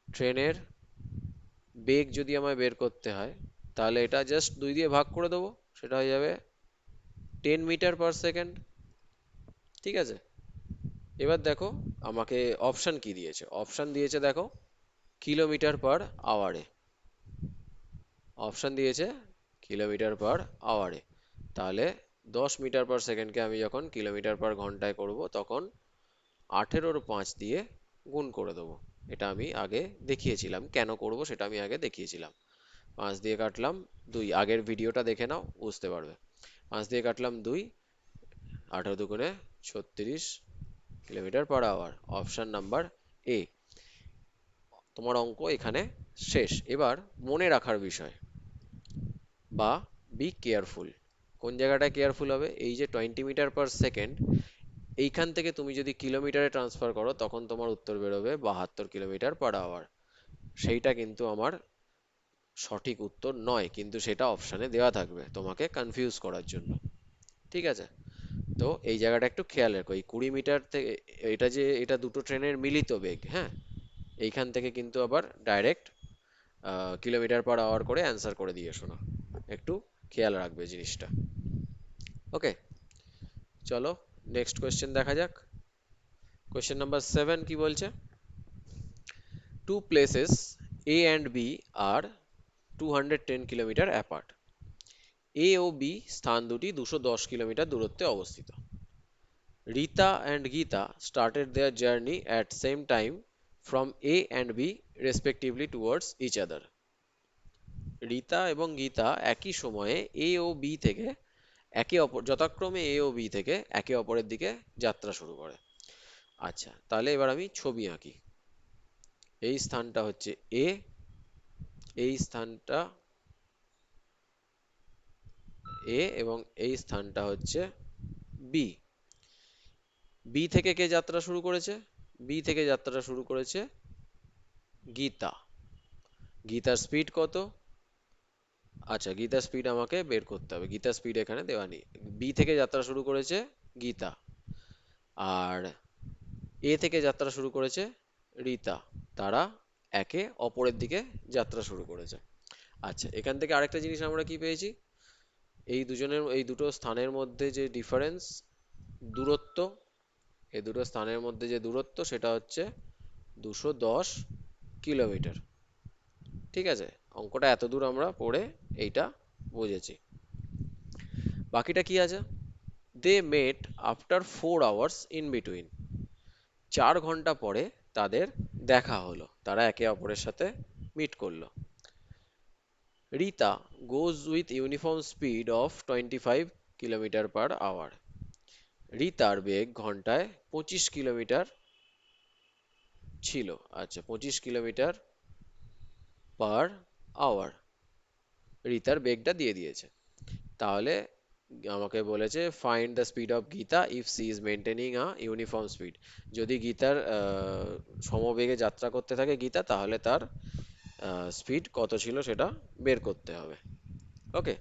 Speaker 1: ট্রেনের বেগ যদি আমায় বের করতে হয়, তাহলে এটা জাস্ট 2 দিয়ে ভাগ করে দেবো, সেটা হয়ে যাবে 10 মিটার পার সেকেন্ড। ঠিক আছে, এবার দেখো আমাকে অপশন কি দিয়েছে। অপশন দিয়েছে দেখো কিলোমিটার পার আওয়ারে। অপশন দিয়েছে কিলোমিটার পার আওয়ারে। তাহলে 10 মিটার পার সেকেন্ডকে আমি যখন কিলোমিটার পার ঘন্টায় করব, তখন 18-5 দিয়ে গুণ করে দেবো। এটা আমি আগে দেখিয়েছিলাম, কেন করব সেটা আমি আগে দেখিয়েছিলাম। 5 দিয়ে কাটলাম 2, আগের ভিডিওটা দেখে নাও, বুঝতে পারবে। 5 দিয়ে কাটলাম 2, 18 দুগুণে 36 kilometre per hour. Option number A. তোমার অঙ্ক এখানে শেষ। এবার মনে রাখার বিষয় বা বি কেয়ারফুল। কোন জায়গাটায় কেয়ারফুল হবে? এই যে 20 মিটার পার সেকেন্ড, এইখান থেকে তুমি যদি কিলোমিটারে ট্রান্সফার করো, তখন তোমার উত্তর বেরোবে 72 কিলোমিটার পার আওয়ার। সেইটা কিন্তু আমার সঠিক উত্তর নয়, কিন্তু সেটা অপশানে দেওয়া থাকবে তোমাকে কনফিউজ করার জন্য। ঠিক আছে, তো এই জায়গাটা একটু খেয়াল রেখো। এই 20 মিটার থেকে, এটা যে এটা দুটো ট্রেনের মিলিত বেগ, হ্যাঁ, এইখান থেকে কিন্তু আবার ডাইরেক্ট কিলোমিটার পার আওয়ার করে অ্যান্সার করে দিয়ে শোনো, একটু খেয়াল রাখবে জিনিসটা। ওকে, চলো নেক্সট কোয়েশ্চেন দেখা যাক। কোয়েশ্চেন নাম্বার 7 কি বলছে? Two places A and B are 210 kilometre apart. A ও বি স্থান দুটি 210 কিলোমিটার দূরত্বে অবস্থিত। Rita and Geeta started their journey at same time from A and B respectively towards each other. Rita এবং গীতা একই সময়ে এ ও বি থেকে একে অপর যথাক্রমে এ ও বি থেকে একে অপরের দিকে যাত্রা শুরু করে। আচ্ছা, তাহলে এবার আমি ছবি আঁকি। এই স্থানটা হচ্ছে এ, এই স্থানটা এ, এবং এই স্থানটা হচ্ছে বি। বি থেকে কে যাত্রা শুরু করেছে? বি থেকে যাত্রা শুরু করেছে গীতা। গীতার স্পিড কত? আচ্ছা, গীতার স্পিড আমাকে বের করতে হবে, গীতার স্পিড এখানে দেওয়া নেই। বি থেকে যাত্রা শুরু করেছে গীতা, আর এ থেকে যাত্রা শুরু করেছে রিতা। তারা একে অপরের দিকে যাত্রা শুরু করেছে। আচ্ছা, এখান থেকে আরেকটা জিনিস আমরা কি পেয়েছি? এই দুটো স্থানের মধ্যে যে ডিফারেন্স, দূরত্ব, এই দুটো স্থানের মধ্যে যে দূরত্ব, সেটা হচ্ছে 210 কিলোমিটার। ঠিক আছে, অঙ্কটা এত দূর আমরা পড়ে এইটা বুঝেছি। বাকিটা কি আছে? দে মেট আফটার 4 আওয়ার্স ইন বিটুইন। 4 ঘন্টা পরে তাদের দেখা হলো, তারা একে অপরের সাথে মিট করলো। Rita goes with uniform speed of 25 kilometre per hour. রিতার বেগ ঘন্টায় 25 কিলোমিটার ছিল। আচ্ছা, 25 কিলোমিটার পার আওয়ার রিতার বেগটা দিয়ে দিয়েছে। তাহলে আমাকে বলেছে find the speed of Gita if C is maintaining a uniform speed. যদি গীতার সমবেগে যাত্রা করতে থাকে গীতা, তাহলে তার স্পিড কত ছিল সেটা বের করতে হবে। ওকে,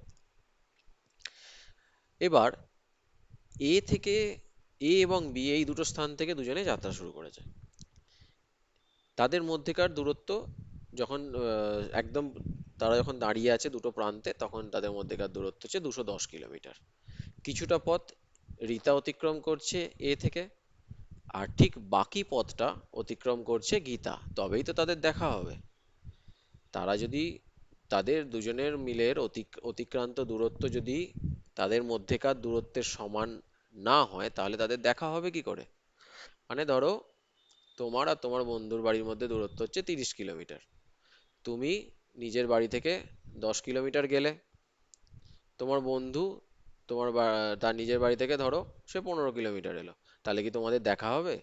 Speaker 1: এবার এ থেকে, এ এবং বি এই দুটো স্থান থেকে দুজনে যাত্রা শুরু করেছে। তাদের মধ্যেকার দূরত্ব যখন একদম তারা যখন দাঁড়িয়ে আছে দুটো প্রান্তে, তখন তাদের মধ্যেকার দূরত্ব হচ্ছে 210 কিলোমিটার। কিছুটা পথ রিতা অতিক্রম করছে এ থেকে, আর ঠিক বাকি পথটা অতিক্রম করছে গীতা, তবেই তো তাদের দেখা হবে। তারা যদি, তাদের দুজনের মিলের অতিক্রান্ত দূরত্ব যদি তাদের মধ্যেকার দূরত্বের সমান না হয়, তাহলে তাদের দেখা হবে কি করে? মানে ধরো তোমার আর তোমার বন্ধুর বাড়ির মধ্যে দূরত্ব হচ্ছে 30 কিলোমিটার। তুমি নিজের বাড়ি থেকে 10 কিলোমিটার গেলে, তোমার বন্ধু তার নিজের বাড়ি থেকে ধরো সে 15 কিলোমিটার এলো, তাহলে কি তোমাদের দেখা হবে?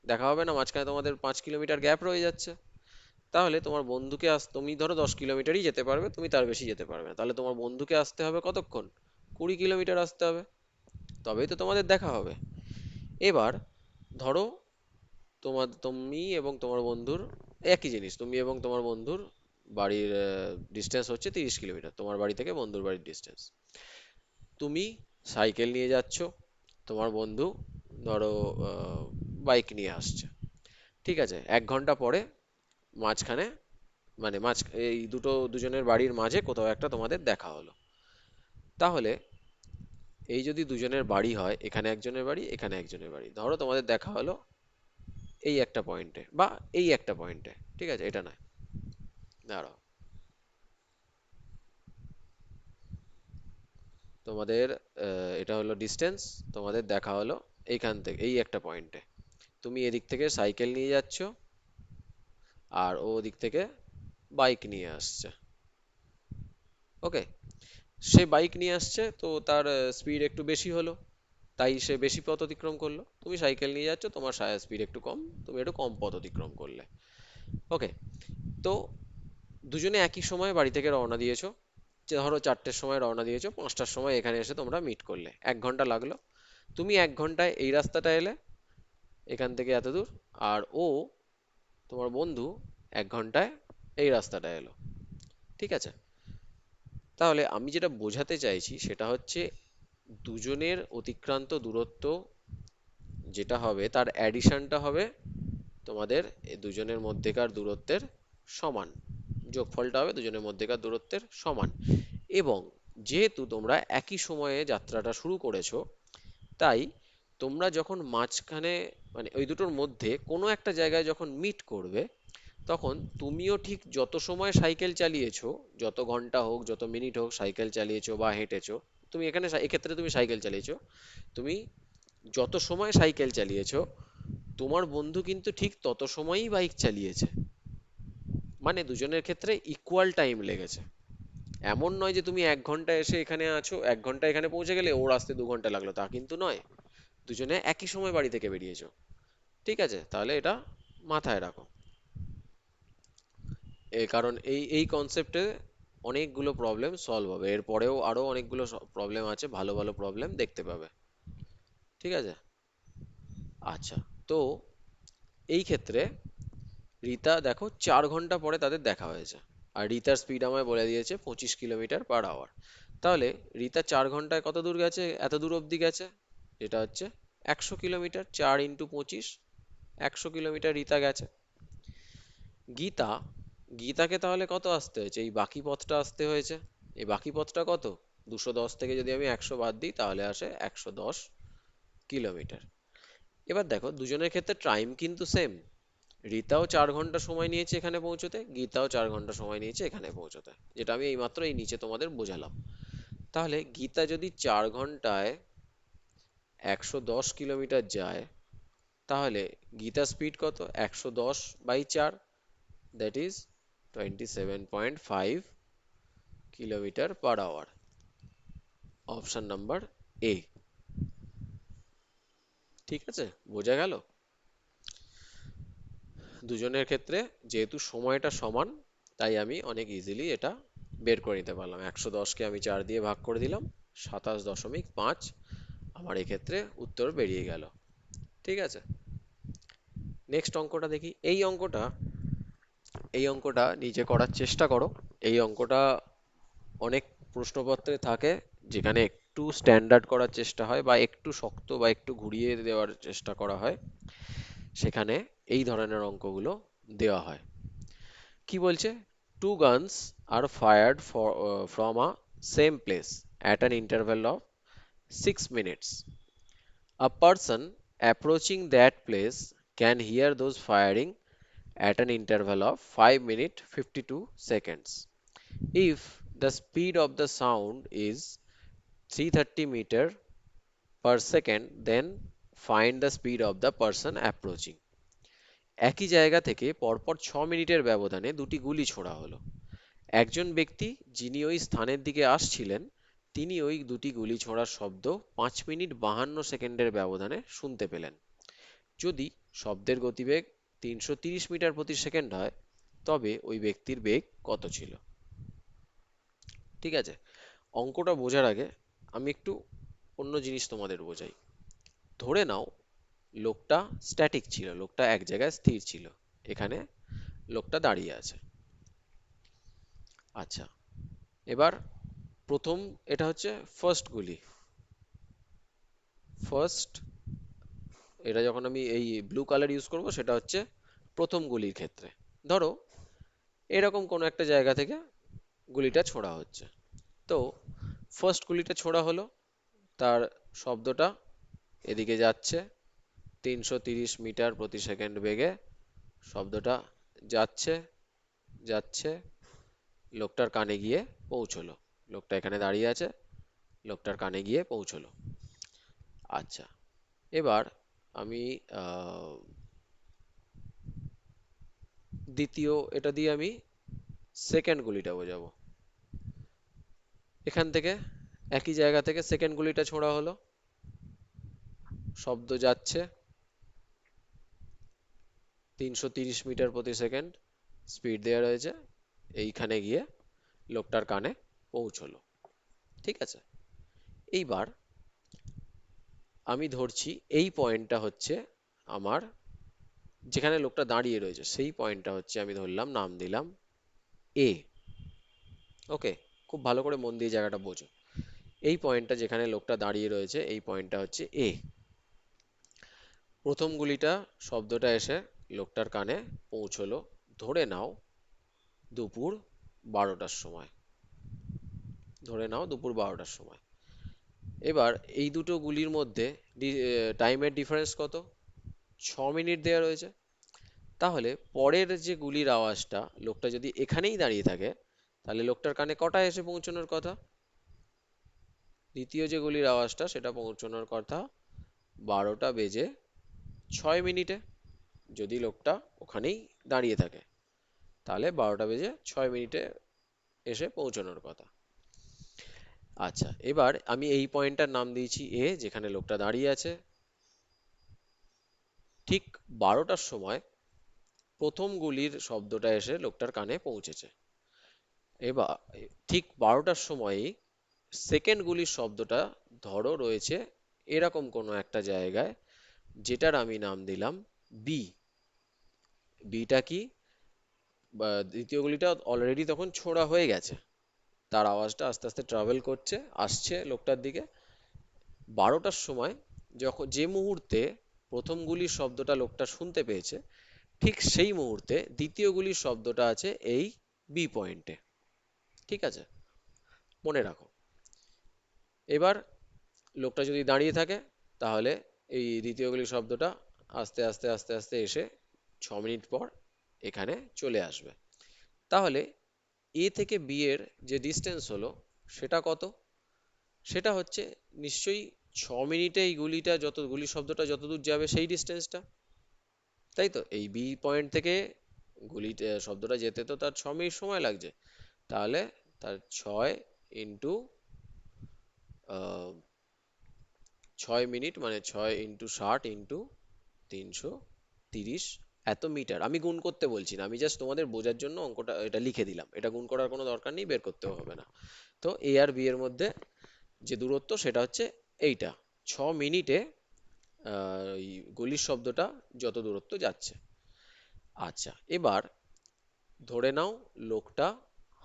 Speaker 1: দেখা হবে না, মাঝখানে তোমাদের 5 কিলোমিটার গ্যাপ রয়ে যাচ্ছে। তাহলে তোমার বন্ধুকে তুমি ধরো 10 কিলোমিটারই যেতে পারবে, তুমি তার বেশি যেতে পারবে না, তাহলে তোমার বন্ধুকে আসতে হবে কতক্ষণ? 20 কিলোমিটার আসতে হবে, তবেই তো তোমাদের দেখা হবে। এবার ধরো তুমি এবং তোমার বন্ধুর একই জিনিস, তুমি এবং তোমার বন্ধুর বাড়ির ডিস্টেন্স হচ্ছে 30 কিলোমিটার, তোমার বাড়ি থেকে বন্ধুর বাড়ির ডিস্টেন্স। তুমি সাইকেল নিয়ে যাচ্ছ, তোমার বন্ধু ধরো বাইক নিয়ে আসছে, ঠিক আছে? 1 ঘন্টা পরে মাঝখানে, মানে এই দুজনের বাড়ির মাঝে কোথাও একটা তোমাদের দেখা হলো। তাহলে এই যদি দুজনের বাড়ি হয়, এখানে একজনের বাড়ি, এখানে একজনের বাড়ি, ধরো তোমাদের দেখা হলো এই একটা পয়েন্টে বা এই একটা পয়েন্টে, ঠিক আছে? এটা নয়, দাঁড়াও, তোমাদের এটা হলো ডিস্টেন্স, তোমাদের দেখা হলো এইখান থেকে এই একটা পয়েন্টে। তুমি এদিক থেকে সাইকেল নিয়ে যাচ্ছ, আর ও দিক থেকে বাইক নিয়ে আসছে। ওকে, সে বাইক নিয়ে আসছে তো তার স্পিড একটু বেশি হলো, তাই সে বেশি পথ অতিক্রম করলো। তুমি সাইকেল নিয়ে যাচ্ছ, তোমার স্পিড একটু কম, তুমি একটু কম পথ অতিক্রম করলে। ওকে, তো দুজনে একই সময় বাড়ি থেকে রওনা দিয়েছো, যে ধরো 4টের সময় রওনা দিয়েছো, 5টার সময় এখানে এসে তোমরা মিট করলে, 1 ঘন্টা লাগলো। তুমি 1 ঘন্টায় এই রাস্তাটা এলে, এখান থেকে এত দূর, আর ও, তোমার বন্ধু, 1 ঘন্টায় এই রাস্তাটা এলো, ঠিক আছে? তাহলে আমি যেটা বোঝাতে চাইছি সেটা হচ্ছে, দুজনের অতিক্রান্ত দূরত্ব যেটা হবে তার অ্যাডিশনটা হবে তোমাদের এই দুজনের মধ্যেকার দূরত্বের সমান, যোগফলটা হবে দুজনের মধ্যেকার দূরত্বের সমান। এবং যেহেতু তোমরা একই সময়ে যাত্রাটা শুরু করেছো, তাই তোমরা যখন মাঝখানে, মানে ওই দুটোর মধ্যে কোনো একটা জায়গায় যখন মিট করবে, তখন তুমিও ঠিক যত সময় সাইকেল চালিয়েছো, যত ঘন্টা হোক, যত মিনিট হোক সাইকেল চালিয়েছো বা হেঁটেছো, তুমি এখানে এক্ষেত্রে তুমি সাইকেল চালিয়েছো, তুমি যত সময় সাইকেল চালিয়েছো, তোমার বন্ধু কিন্তু ঠিক তত সময়ই বাইক চালিয়েছে। মানে দুজনের ক্ষেত্রে ইকুয়াল টাইম লেগেছে। এমন নয় যে তুমি 1 ঘন্টা এসে এখানে আছো, 1 ঘন্টা এখানে পৌঁছে গেলে, ওর আসতে 2 ঘন্টা লাগলো, তা কিন্তু নয়। দুজনে একই সময় বাড়ি থেকে বেরিয়েছো, ঠিক আছে? তাহলে এটা মাথায় রাখো। কারণ এই এই কনসেপ্টে অনেকগুলো প্রবলেম সলভ হবে, এরপরেও আরো অনেকগুলো প্রবলেম আছে, ভালো ভালো প্রবলেম দেখতে পাবে, ঠিক আছে? আচ্ছা, তো এই ক্ষেত্রে রিতা দেখো 4 ঘন্টা পরে তাদের দেখা হয়েছে, আর রিতার স্পিড আমায় বলে দিয়েছে 25 কিলোমিটার পার আওয়ার। তাহলে রিতা 4 ঘন্টায় কত দূর গেছে, এত দূর অবধি গেছে, যেটা হচ্ছে 100 কিলোমিটার, 4 × 25, 100 কিলোমিটার রিতা গেছে। গীতা, গীতাকে তাহলে কত আসতে হয়েছে, এই বাকি পথটা আসতে হয়েছে। এই বাকি পথটা কত, 210 থেকে যদি আমি 100 বাদ দিই তাহলে আসে 110 কিলোমিটার। এবার দেখো দুজনের ক্ষেত্রে টাইম কিন্তু সেম, রিতাও 4 ঘন্টা সময় নিয়েছে এখানে পৌঁছতে, গীতাও 4 ঘন্টা সময় নিয়েছে এখানে পৌঁছতে, যেটা আমি এইমাত্র এই নিচে তোমাদের বোঝালাম। তাহলে গীতা যদি 4 ঘন্টায় 110 কিলোমিটার যায়, তাহলে গীতার স্পিড কত, 110/4, that is 27.5 kilometre per hour. Option number A. ঠিক আছে, বোঝা গেল? দুজনের ক্ষেত্রে যেহেতু সময়টা সমান, তাই আমি অনেক ইজিলি এটা বের করে নিতে পারলাম। 110কে আমি 4 দিয়ে ভাগ করে দিলাম, 27.5 আমার এক্ষেত্রে উত্তর বেরিয়ে গেল। ঠিক আছে, নেক্সট অঙ্কটা দেখি। এই অঙ্কটা নিজে করার চেষ্টা করো। এই অঙ্কটা অনেক প্রশ্নপত্রে থাকে, যেখানে একটু স্ট্যান্ডার্ড করার চেষ্টা হয় বা একটু শক্ত বা একটু ঘুরিয়ে দেওয়ার চেষ্টা করা হয়, সেখানে এই ধরনের অঙ্কগুলো দেওয়া হয়। কি বলছে, two guns are fired from a same place at an interval of 6 minutes. A person approaching that place can hear those firing at an interval of 5 minutes 52 seconds. If the speed of the sound is 330 meter per second, then find the speed of the person approaching. একই জায়গা থেকে পরপর 6 মিনিটের ব্যবধানে দুটি গুলি ছোড়া হলো। একজন ব্যক্তি যিনি ওই স্থানের দিকে আসছিলেন, তিনি ওই দুটি গুলি ছোড়ার শব্দ 5 মিনিট 52 সেকেন্ডের ব্যবধানে শুনতে পেলেন। যদি শব্দের গতিবেগ 330 মিটার প্রতি সেকেন্ড হয়, তবে ওই ব্যক্তির বেগ কত ছিল? ঠিক আছে, অঙ্কটা বোঝার আগে আমি একটু অন্য জিনিস তোমাদের বোঝাই। ধরে নাও লোকটা স্ট্যাটিক ছিল, লোকটা এক জায়গায় স্থির ছিল, এখানে লোকটা দাঁড়িয়ে আছে। আচ্ছা, এবার প্রথম, এটা হচ্ছে ফার্স্ট গুলি। ফার্স্ট, এটা যখন আমি এই ব্লু কালার ইউজ করব সেটা হচ্ছে প্রথম গুলির ক্ষেত্রে। ধরো এরকম কোনো একটা জায়গা থেকে গুলিটা ছোড়া হচ্ছে। তো ফার্স্ট গুলিটা ছোড়া হলো, তার শব্দটা এদিকে যাচ্ছে 330 মিটার প্রতি সেকেন্ড বেগে। শব্দটা যাচ্ছে যাচ্ছে, লোকটার কানে গিয়ে পৌঁছলো। লোকটা এখানে দাঁড়িয়ে আছে, লোকটার কানে গিয়ে পৌঁছলো। আচ্ছা, এবার আমি আহ, দ্বিতীয় এটা দিয়ে আমি সেকেন্ড গুলিটা বোঝাবো। এখান থেকে একই জায়গা থেকে সেকেন্ড গুলিটা ছোড়া হলো, শব্দ যাচ্ছে 330 মিটার প্রতি সেকেন্ড, স্পিড দেওয়া রয়েছে, এইখানে গিয়ে লোকটার কানে পৌঁছলো। ঠিক আছে, এইবার আমি ধরছি এই পয়েন্টটা হচ্ছে আমার, যেখানে লোকটা দাঁড়িয়ে রয়েছে সেই পয়েন্টটা হচ্ছে, আমি ধরলাম, নাম দিলাম এ। ওকে, খুব ভালো করে মন দিয়ে জায়গাটা বোঝো। এই পয়েন্টটা যেখানে লোকটা দাঁড়িয়ে রয়েছে এই পয়েন্টটা হচ্ছে এ। প্রথম গুলিটা, শব্দটা এসে লোকটার কানে পৌঁছলো, ধরে নাও দুপুর 12টার সময়। ধরে নাও দুপুর 12টার সময়। এবার এই দুটো গুলির মধ্যে টাইমের ডিফারেন্স কত? 6 মিনিট দেওয়া রয়েছে। তাহলে পরের যে গুলির আওয়াজটা, লোকটা যদি এখানেই দাঁড়িয়ে থাকে, তাহলে লোকটার কানে কটায় এসে পৌঁছানোর কথা? দ্বিতীয় যে গুলির আওয়াজটা সেটা পৌঁছানোর কথা 12টা বেজে 6 মিনিটে। যদি লোকটা ওখানেই দাঁড়িয়ে থাকে তাহলে 12টা বেজে 6 মিনিটে এসে পৌঁছানোর কথা। আচ্ছা, এবার আমি এই পয়েন্টটার নাম দিয়েছি এ, যেখানে লোকটা দাঁড়িয়ে আছে। ঠিক 12টার সময় প্রথম গুলির শব্দটা এসে লোকটার কানে পৌঁছেছে। এবার ঠিক 12টার সময়ই সেকেন্ড গুলির শব্দটা ধরো রয়েছে এরকম কোনো একটা জায়গায়, যেটার আমি নাম দিলাম বি। বিটা কি? বা দ্বিতীয় গুলিটা অলরেডি তখন ছোড়া হয়ে গেছে, তার আওয়াজটা আস্তে আস্তে ট্রাভেল করছে, আসছে লোকটার দিকে। 12টার সময় যখন, যে মুহূর্তে প্রথম গুলির শব্দটা লোকটা শুনতে পেয়েছে, ঠিক সেই মুহূর্তে দ্বিতীয় গুলির শব্দটা আছে এই বি পয়েন্টে। ঠিক আছে, মনে রাখো। এবার লোকটা যদি দাঁড়িয়ে থাকে তাহলে এই দ্বিতীয় গুলির শব্দটা আস্তে আস্তে আস্তে আস্তে এসে 6 মিনিট পর এখানে চলে আসবে। তাহলে এ থেকে বি এর যে ডিস্টেন্স হলো সেটা কত? সেটা হচ্ছে নিশ্চয়ই 6 মিনিটে এই গুলিটা, যত গুলির শব্দটা যত দূর যাবে সেই ডিস্টেন্সটা। তাই তো, এই বি পয়েন্ট থেকে গুলিটা, শব্দটা যেতে তো তার 6 মিনিট সময় লাগছে। তাহলে তার 6 মিনিট মানে 6 × 60 × 330, এত মিটার। আমি গুণ করতে বলছি না, আমি জাস্ট তোমাদের বোঝার জন্য অঙ্কটা এটা লিখে দিলাম, এটা গুণ করার কোনো দরকার নেই, বের করতেও হবে না। তো এ আর বি এর মধ্যে যে দূরত্ব সেটা হচ্ছে এইটা, 6 মিনিটে এই গলির শব্দটা যত দূরত্ব যাচ্ছে। আচ্ছা, এবার ধরে নাও লোকটা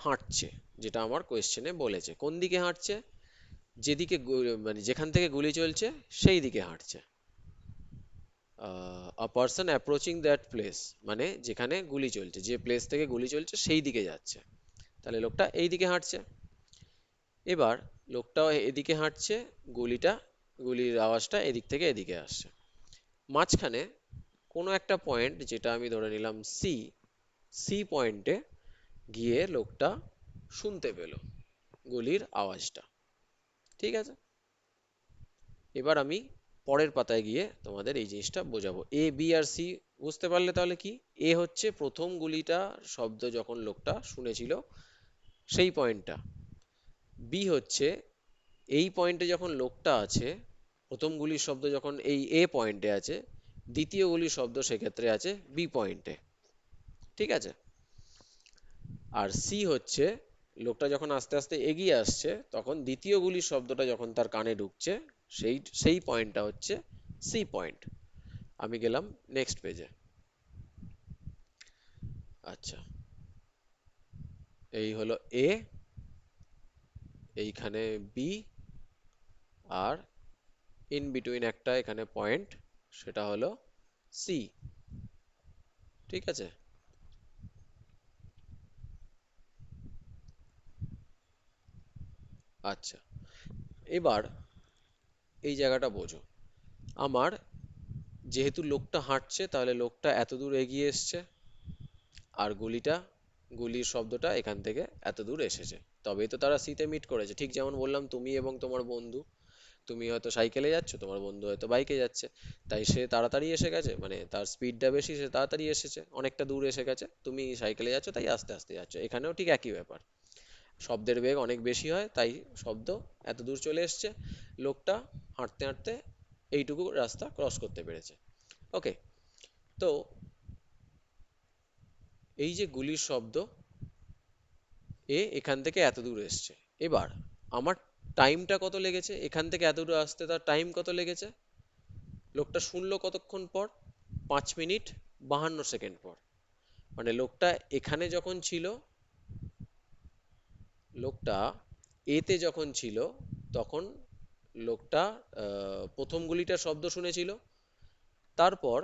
Speaker 1: হাঁটছে, যেটা আমার কোয়েশ্চেনে বলেছে। কোন দিকে হাঁটছে? যেদিকে মানে যেখান থেকে গুলি চলছে সেই দিকে হাঁটছে। A person approaching that place, মানে যেখানে গুলি চলছে, যে প্লেস থেকে গুলি চলছে সেই দিকে যাচ্ছে। তাহলে লোকটা এই দিকে হাঁটছে। এবার লোকটাও এদিকে হাঁটছে, গুলির আওয়াজটা এদিক থেকে এদিকে আসছে। মাঝখানে কোনো একটা পয়েন্ট, যেটা আমি ধরে নিলাম সি, সি পয়েন্টে গিয়ে লোকটা শুনতে পেল গুলির আওয়াজটা। ঠিক আছে, এবার আমি পরের পাতায় গিয়ে তোমাদের এই জিনিসটা বোঝাবো। এ বি আর সি বুঝতে পারলে তাহলে কি? এ হচ্ছে প্রথম গুলিটা শব্দ যখন লোকটা শুনেছিল সেই পয়েন্টটা। বি হচ্ছে এই পয়েন্টে যখন লোকটা আছে, প্রথম গুলির শব্দ যখন এই এ পয়েন্টে আছে, দ্বিতীয় গুলির শব্দ সেক্ষেত্রে আছে বি পয়েন্টে। ঠিক আছে, আর সি হচ্ছে লোকটা যখন আস্তে আস্তে এগিয়ে আসছে তখন দ্বিতীয় গুলির শব্দটা যখন তার কানে ঢুকছে, সেই সেই পয়েন্টটা হচ্ছে সি পয়েন্ট। আমি গেলাম নেক্সট পেজে। আচ্ছা, এই হলো এ, এইখানে বি, আর ইন বিটুইন একটা এখানে পয়েন্ট, সেটা হলো সি। ঠিক আছে? আচ্ছা, এবার এই জায়গাটা বোঝো। আমার যেহেতু লোকটা হাঁটছে, তাহলে লোকটা এত দূর এগিয়ে এসছে, আর গুলির শব্দটা এখান থেকে এত দূর এসেছে, তবেই তো তারা সিতে মিট করেছে। ঠিক যেমন বললাম, তুমি এবং তোমার বন্ধু, তুমি হয়তো সাইকেলে যাচ্ছ, তোমার বন্ধু হয়তো বাইকে যাচ্ছে, তাই সে তাড়াতাড়ি এসে গেছে, মানে তার স্পিডটা বেশি, সে তাড়াতাড়ি এসেছে, অনেকটা দূর এসে গেছে। তুমি সাইকেলে যাচ্ছ, তাই আস্তে আস্তে যাচ্ছ। এখানেও ঠিক একই ব্যাপার, শব্দের বেগ অনেক বেশি হয়, তাই শব্দ এত দূর চলে এসছে, লোকটা হাঁটতে হাঁটতে এইটুকু রাস্তা ক্রস করতে পেরেছে। ওকে, তো এই যে গুলির শব্দ, এখান থেকে এত দূর এসছে। এবার আমার টাইমটা কত লেগেছে, এখান থেকে এত দূর আসতে তার টাইম কত লেগেছে? লোকটা শুনলো কতক্ষণ পর? 5 মিনিট 52 সেকেন্ড পর। মানে লোকটা এখানে যখন ছিল, লোকটা এতে যখন ছিল, তখন লোকটা প্রথম গুলিটার শব্দ শুনেছিল। তারপর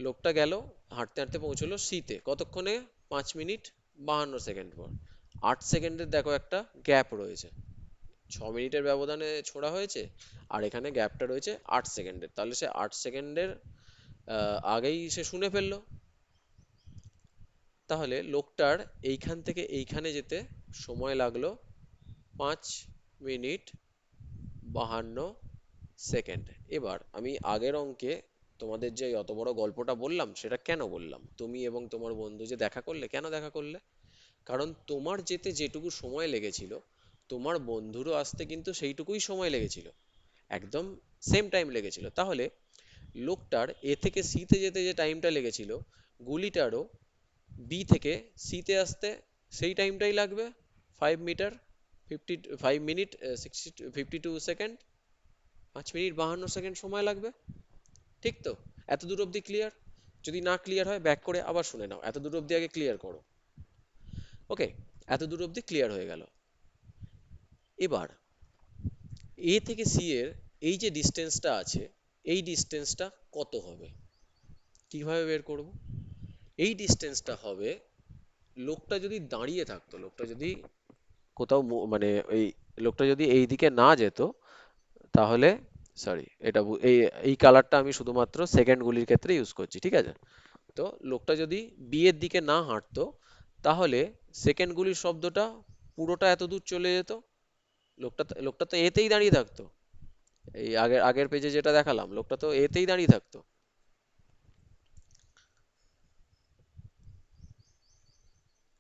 Speaker 1: লোকটা গেল, হাঁটতে হাঁটতে পৌঁছলো সিতে, কতক্ষণে? 5 মিনিট 52 সেকেন্ড পর। 8 সেকেন্ডের দেখো একটা গ্যাপ রয়েছে। 6 মিনিটের ব্যবধানে ছোড়া হয়েছে, আর এখানে গ্যাপটা রয়েছে 8 সেকেন্ডের, তাহলে সে 8 সেকেন্ডের আগেই সে শুনে ফেললো। তাহলে লোকটার এইখান থেকে এইখানে যেতে সময় লাগলো 5 মিনিট 52 সেকেন্ড। এবার আমি আগের অঙ্কে তোমাদের যে অত বড় গল্পটা বললাম, সেটা কেন বললাম? তুমি এবং তোমার বন্ধু যে দেখা করলে, কেন দেখা করলে? কারণ তোমার যেতে যেটুকু সময় লেগেছিল, তোমার বন্ধুরও আসতে কিন্তু সেইটুকুই সময় লেগেছিল, একদম সেম টাইম লেগেছিল। তাহলে লোকটার এ থেকে সিতে যেতে যে টাইমটা লেগেছিল, গুলিটারও বি থেকে সিতে আসতে সেই টাইমটাই লাগবে। 5 মিনিট 52 সেকেন্ড, 5 মিনিট 52 সেকেন্ড সময় লাগবে। ঠিক তো? এত দূর অবধি ক্লিয়ার? যদি না ক্লিয়ার হয়, ব্যাক করে আবার শুনে নাও, এত দূর অবধি আগে ক্লিয়ার করো। ওকে, এত দূর অবধি ক্লিয়ার হয়ে গেল। এবার এ থেকে সি এর এই যে ডিস্টেন্সটা আছে, এই ডিস্টেন্সটা কত হবে? কিভাবে বের করব? এই ডিস্টেন্সটা হবে, লোকটা যদি দাঁড়িয়ে থাকতো, লোকটা যদি কোথাও মানে এই লোকটা যদি এই দিকে না যেত, তাহলে, সরি, এই এই কালারটা আমি শুধুমাত্র সেকেন্ড গুলির ক্ষেত্রে ইউজ করছি, ঠিক আছে? তো লোকটা যদি বি এর দিকে না হাঁটতো, তাহলে সেকেন্ড গুলির শব্দটা পুরোটা এত দূর চলে যেত। লোকটা তো এতেই দাঁড়িয়ে থাকতো। এই আগের আগের পেজে যেটা দেখালাম, লোকটা তো এতেই দাঁড়িয়ে থাকতো।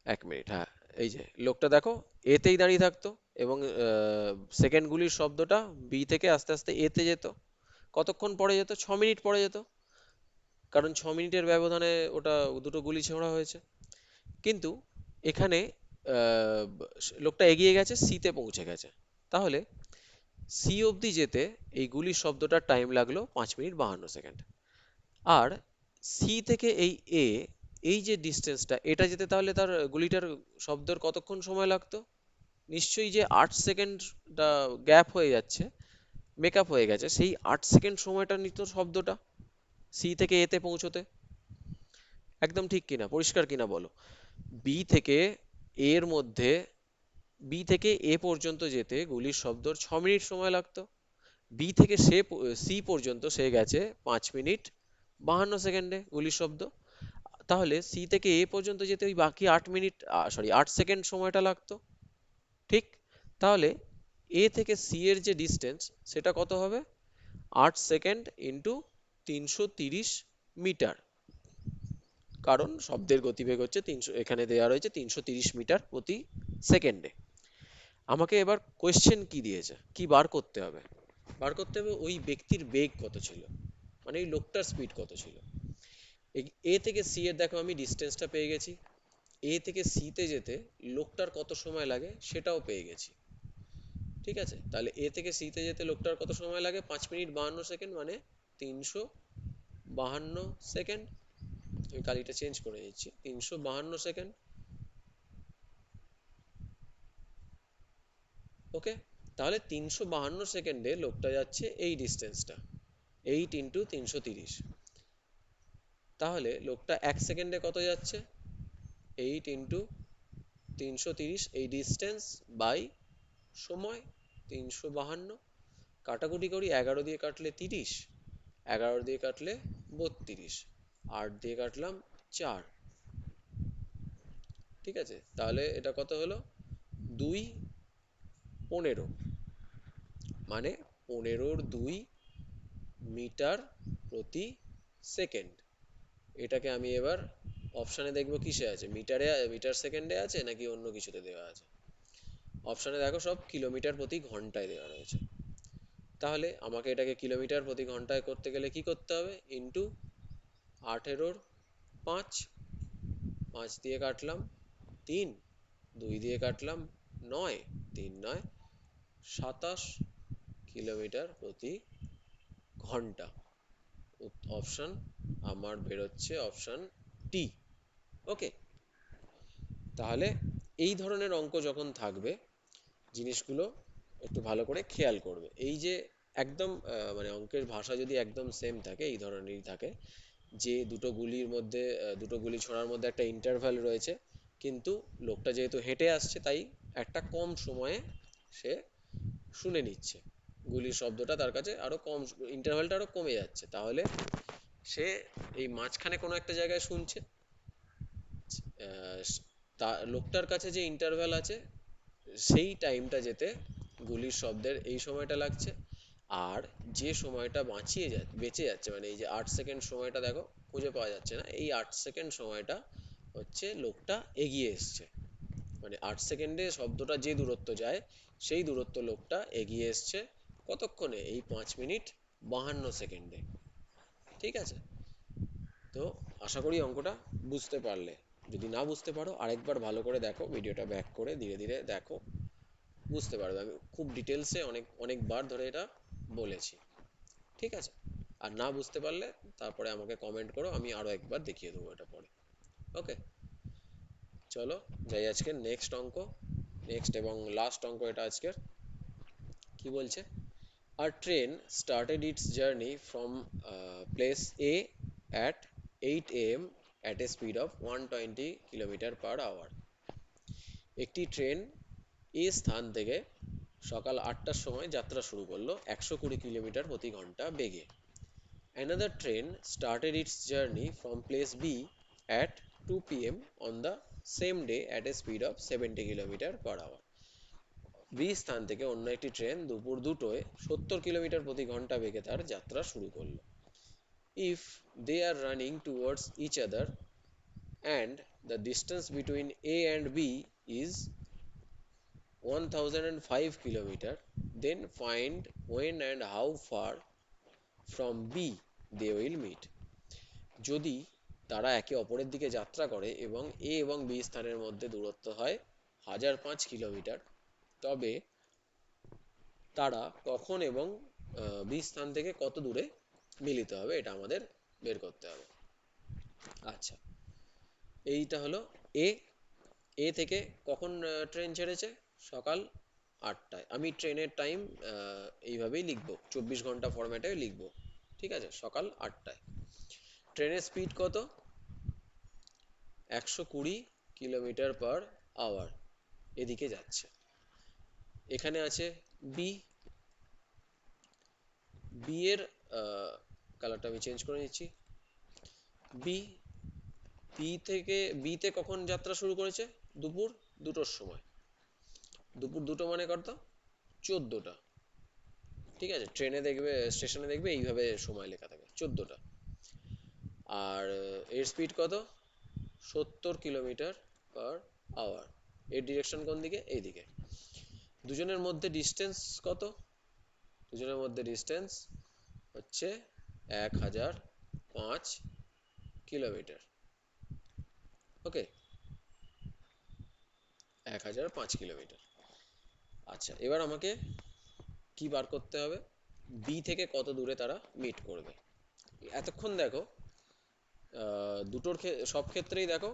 Speaker 1: 1 মিনিট, হ্যাঁ, এই যে লোকটা দেখো এতেই দাঁড়িয়ে থাকতো, এবং সেকেন্ড গুলির শব্দটা বি থেকে আস্তে আস্তে এতে যেত। কতক্ষণ পরে যেত? 6 মিনিট পরে যেত, কারণ 6 মিনিটের ব্যবধানে ওটা দুটো গুলি ছোড়া হয়েছে। কিন্তু এখানে আহ, লোকটা এগিয়ে গেছে, সিতে পৌঁছে গেছে। তাহলে সি অবধি যেতে এই গুলির শব্দটার টাইম লাগলো 5 মিনিট 52 সেকেন্ড। আর সি থেকে এই এ, এই যে ডিস্টেন্সটা, এটা যেতে তাহলে তার গুলিটার শব্দের কতক্ষণ সময় লাগতো? নিশ্চয়ই যে 8 সেকেন্ডটা গ্যাপ হয়ে যাচ্ছে, মেকআপ হয়ে গেছে, সেই 8 সেকেন্ড সময়টা নিত শব্দটা সি থেকে এতে পৌঁছতে। একদম ঠিক কিনা? পরিষ্কার কিনা বলো? বি থেকে এর মধ্যে, বি থেকে এ পর্যন্ত যেতে গুলির শব্দর 6 মিনিট সময় লাগতো। বি থেকে সি পর্যন্ত সে গেছে 5 মিনিট 52 সেকেন্ডে গুলির শব্দ। তাহলে সি থেকে এ পর্যন্ত যেতে ওই বাকি 8 মিনিট, সরি, 8 সেকেন্ড সময়টা লাগতো। ঠিক? তাহলে এ থেকে সি এর যে ডিস্টেন্স, সেটা কত হবে? 8 সেকেন্ড ইন্টু 330 মিটার। কারণ শব্দের গতিবেগ হচ্ছে 300, এখানে দেওয়া রয়েছে 330 মিটার প্রতি সেকেন্ডে। আমাকে এবার কোয়েশ্চেন কি দিয়েছে, কি বার করতে হবে? বার করতে হবে ওই ব্যক্তির বেগ কত ছিল, মানে এই লোকটার স্পিড কত ছিল। এ থেকে সি এর দেখো আমি ডিস্টেন্সটা পেয়ে গেছি, এ থেকে সি তে যেতে লোকটার কত সময় লাগে সেটাও পেয়ে গেছি। ঠিক আছে? তাহলে এ থেকে সি তে যেতে লোকটার কত সময় লাগে? 5 মিনিট 52 সেকেন্ড, মানে 352 সেকেন্ড। আমি কালিটা চেঞ্জ করে নিচ্ছি, 352 সেকেন্ড। ওকে, তাহলে 352 সেকেন্ডে লোকটা যাচ্ছে এই ডিস্টেন্সটা, 8 ইন্টু 330। তাহলে লোকটা 1 সেকেন্ডে কত যাচ্ছে? 8 ইন্টু 330, এই ডিস্টেন্স বাই সময় 352। কাটাকুটি করি, 11 দিয়ে কাটলে 30, 11 দিয়ে কাটলে 32, 8 দিয়ে কাটলাম 4। ঠিক আছে, তাহলে এটা কত হলো? 2:15, মানে 15 মিটার প্রতি সেকেন্ড। এটাকে আমি এবার অপশানে দেখবো কিসে আছে, মিটার সেকেন্ডে আছে নাকি অন্য কিছুতে দেওয়া আছে। অপশানে দেখো সব কিলোমিটার প্রতি ঘন্টায় দেওয়া রয়েছে। তাহলে আমাকে এটাকে কিলোমিটার প্রতি ঘন্টায় করতে গেলে কি করতে হবে? ইন্টু 18 র 5, 5 দিয়ে কাটলাম 3, 2 দিয়ে কাটলাম 9, 3 × 9 = 27 কিলোমিটার প্রতি ঘন্টা। অপশন আমার বেরোচ্ছে অপশন টি। ওকে, তাহলে এই ধরনের অঙ্ক যখন থাকবে, জিনিসগুলো একটু ভালো করে খেয়াল করবে। এই যে একদম মানে অঙ্কের ভাষা যদি একদম সেম থাকে, এই ধরনেরই থাকে, যে দুটো গুলি ছোড়ার মধ্যে একটা ইন্টারভ্যাল রয়েছে, কিন্তু লোকটা যেহেতু হেঁটে আসছে তাই একটা কম সময়ে সে শুনে নিচ্ছে, গুলির শব্দটা তার কাছে আরো কম, ইন্টারভ্যালটা আরো কমে যাচ্ছে, তাহলে সে এই মাঝখানে কোনো একটা জায়গায় শুনছে। তা লোকটার কাছে যে ইন্টারভ্যাল আছে সেই টাইমটা যেতে গুলির শব্দের এই সময়টা লাগছে, আর যে সময়টা বেঁচে যাচ্ছে, মানে এই যে 8 সেকেন্ড সময়টা দেখো খুঁজে পাওয়া যাচ্ছে না, এই 8 সেকেন্ড সময়টা হচ্ছে লোকটা এগিয়ে এসছে। মানে 8 সেকেন্ডে শব্দটা যে দূরত্ব যায় সেই দূরত্ব লোকটা এগিয়ে এসছে কতক্ষণে? এই 5 মিনিট 52 সেকেন্ডে। ঠিক আছে, তো আশা করি অঙ্কটা বুঝতে পারলে। যদি না বুঝতে পারো আরেকবার ভালো করে দেখো, ভিডিওটা ব্যাক করে ধীরে ধীরে দেখো, বুঝতে পারবে। আমি খুব ডিটেলসে অনেকবার ধরে এটা বলেছি। ঠিক আছে, আর না বুঝতে পারলে তারপরে আমাকে কমেন্ট করো, আমি আরো একবার দেখিয়ে দেবো এটা পরে। ওকে, চলো যাই আজকের নেক্সট অঙ্ক, নেক্সট এবং লাস্ট অঙ্ক এটা আজকের। কি বলছে? A train started its journey from place A at 8 a.m. at a speed of 120 km/h. একটি ট্রেন এ স্থান থেকে সকাল 8টার সময় যাত্রা শুরু করলো 120 কিলোমিটার প্রতি ঘন্টা বেগে। Another train started its journey from place B at 2 p.m. on the same day at a speed of 70 km/h. B স্থান থেকে অন্য একটি ট্রেন দুপুর 2টোয় 70 কিলোমিটার প্রতি ঘন্টা বেগে তার যাত্রা শুরু করলো। If they are running towards each other and the distance between A and B is 1005 kilometer, then find when and how far from B they will meet. যদি তারা একে অপরের দিকে যাত্রা করে এবং A এবং B স্থানের মধ্যে দূরত্ব হয় 1005 কিলোমিটার, তবে তারা কখন এবং বি স্থান থেকে কত দূরে মিলিত হবে, এটা আমাদের বের করতে হবে। আচ্ছা, এইটা হলো এ। এ থেকে কখন ট্রেন ছেড়েছে? সকাল 8টায়। আমি ট্রেনের টাইম এইভাবেই লিখবো, 24 ঘন্টা ফরম্যাটে লিখবো। ঠিক আছে, সকাল 8টায়। ট্রেনের স্পিড কত? 120 কিলোমিটার/আওয়ার এদিকে যাচ্ছে। এখানে আছে বি। বি এর কালারটা আমি চেঞ্জ করে নিচ্ছি। বি বিতে কখন যাত্রা শুরু করেছে? দুপুর 2টোর সময়। দুপুর 2টো মানে কত? 14টা। ঠিক আছে, ট্রেনে দেখবে, স্টেশনে দেখবে এইভাবে সময় লেখা থাকে 14টা। আর এর স্পিড কত? 70 কিলোমিটার/আওয়ার। এর ডিরেকশন কোন দিকে? এইদিকে। দুজনের মধ্যে ডিস্টেন্স কত? দুজনের মধ্যে ডিস্টেন্স হচ্ছে 1005 কিলোমিটার। ওকে, 1005 কিলোমিটার। আচ্ছা, এবার আমাকে কি বার করতে হবে? বি থেকে কত দূরে তারা মিট করবে। এতক্ষণ দেখো সব ক্ষেত্রেই দেখো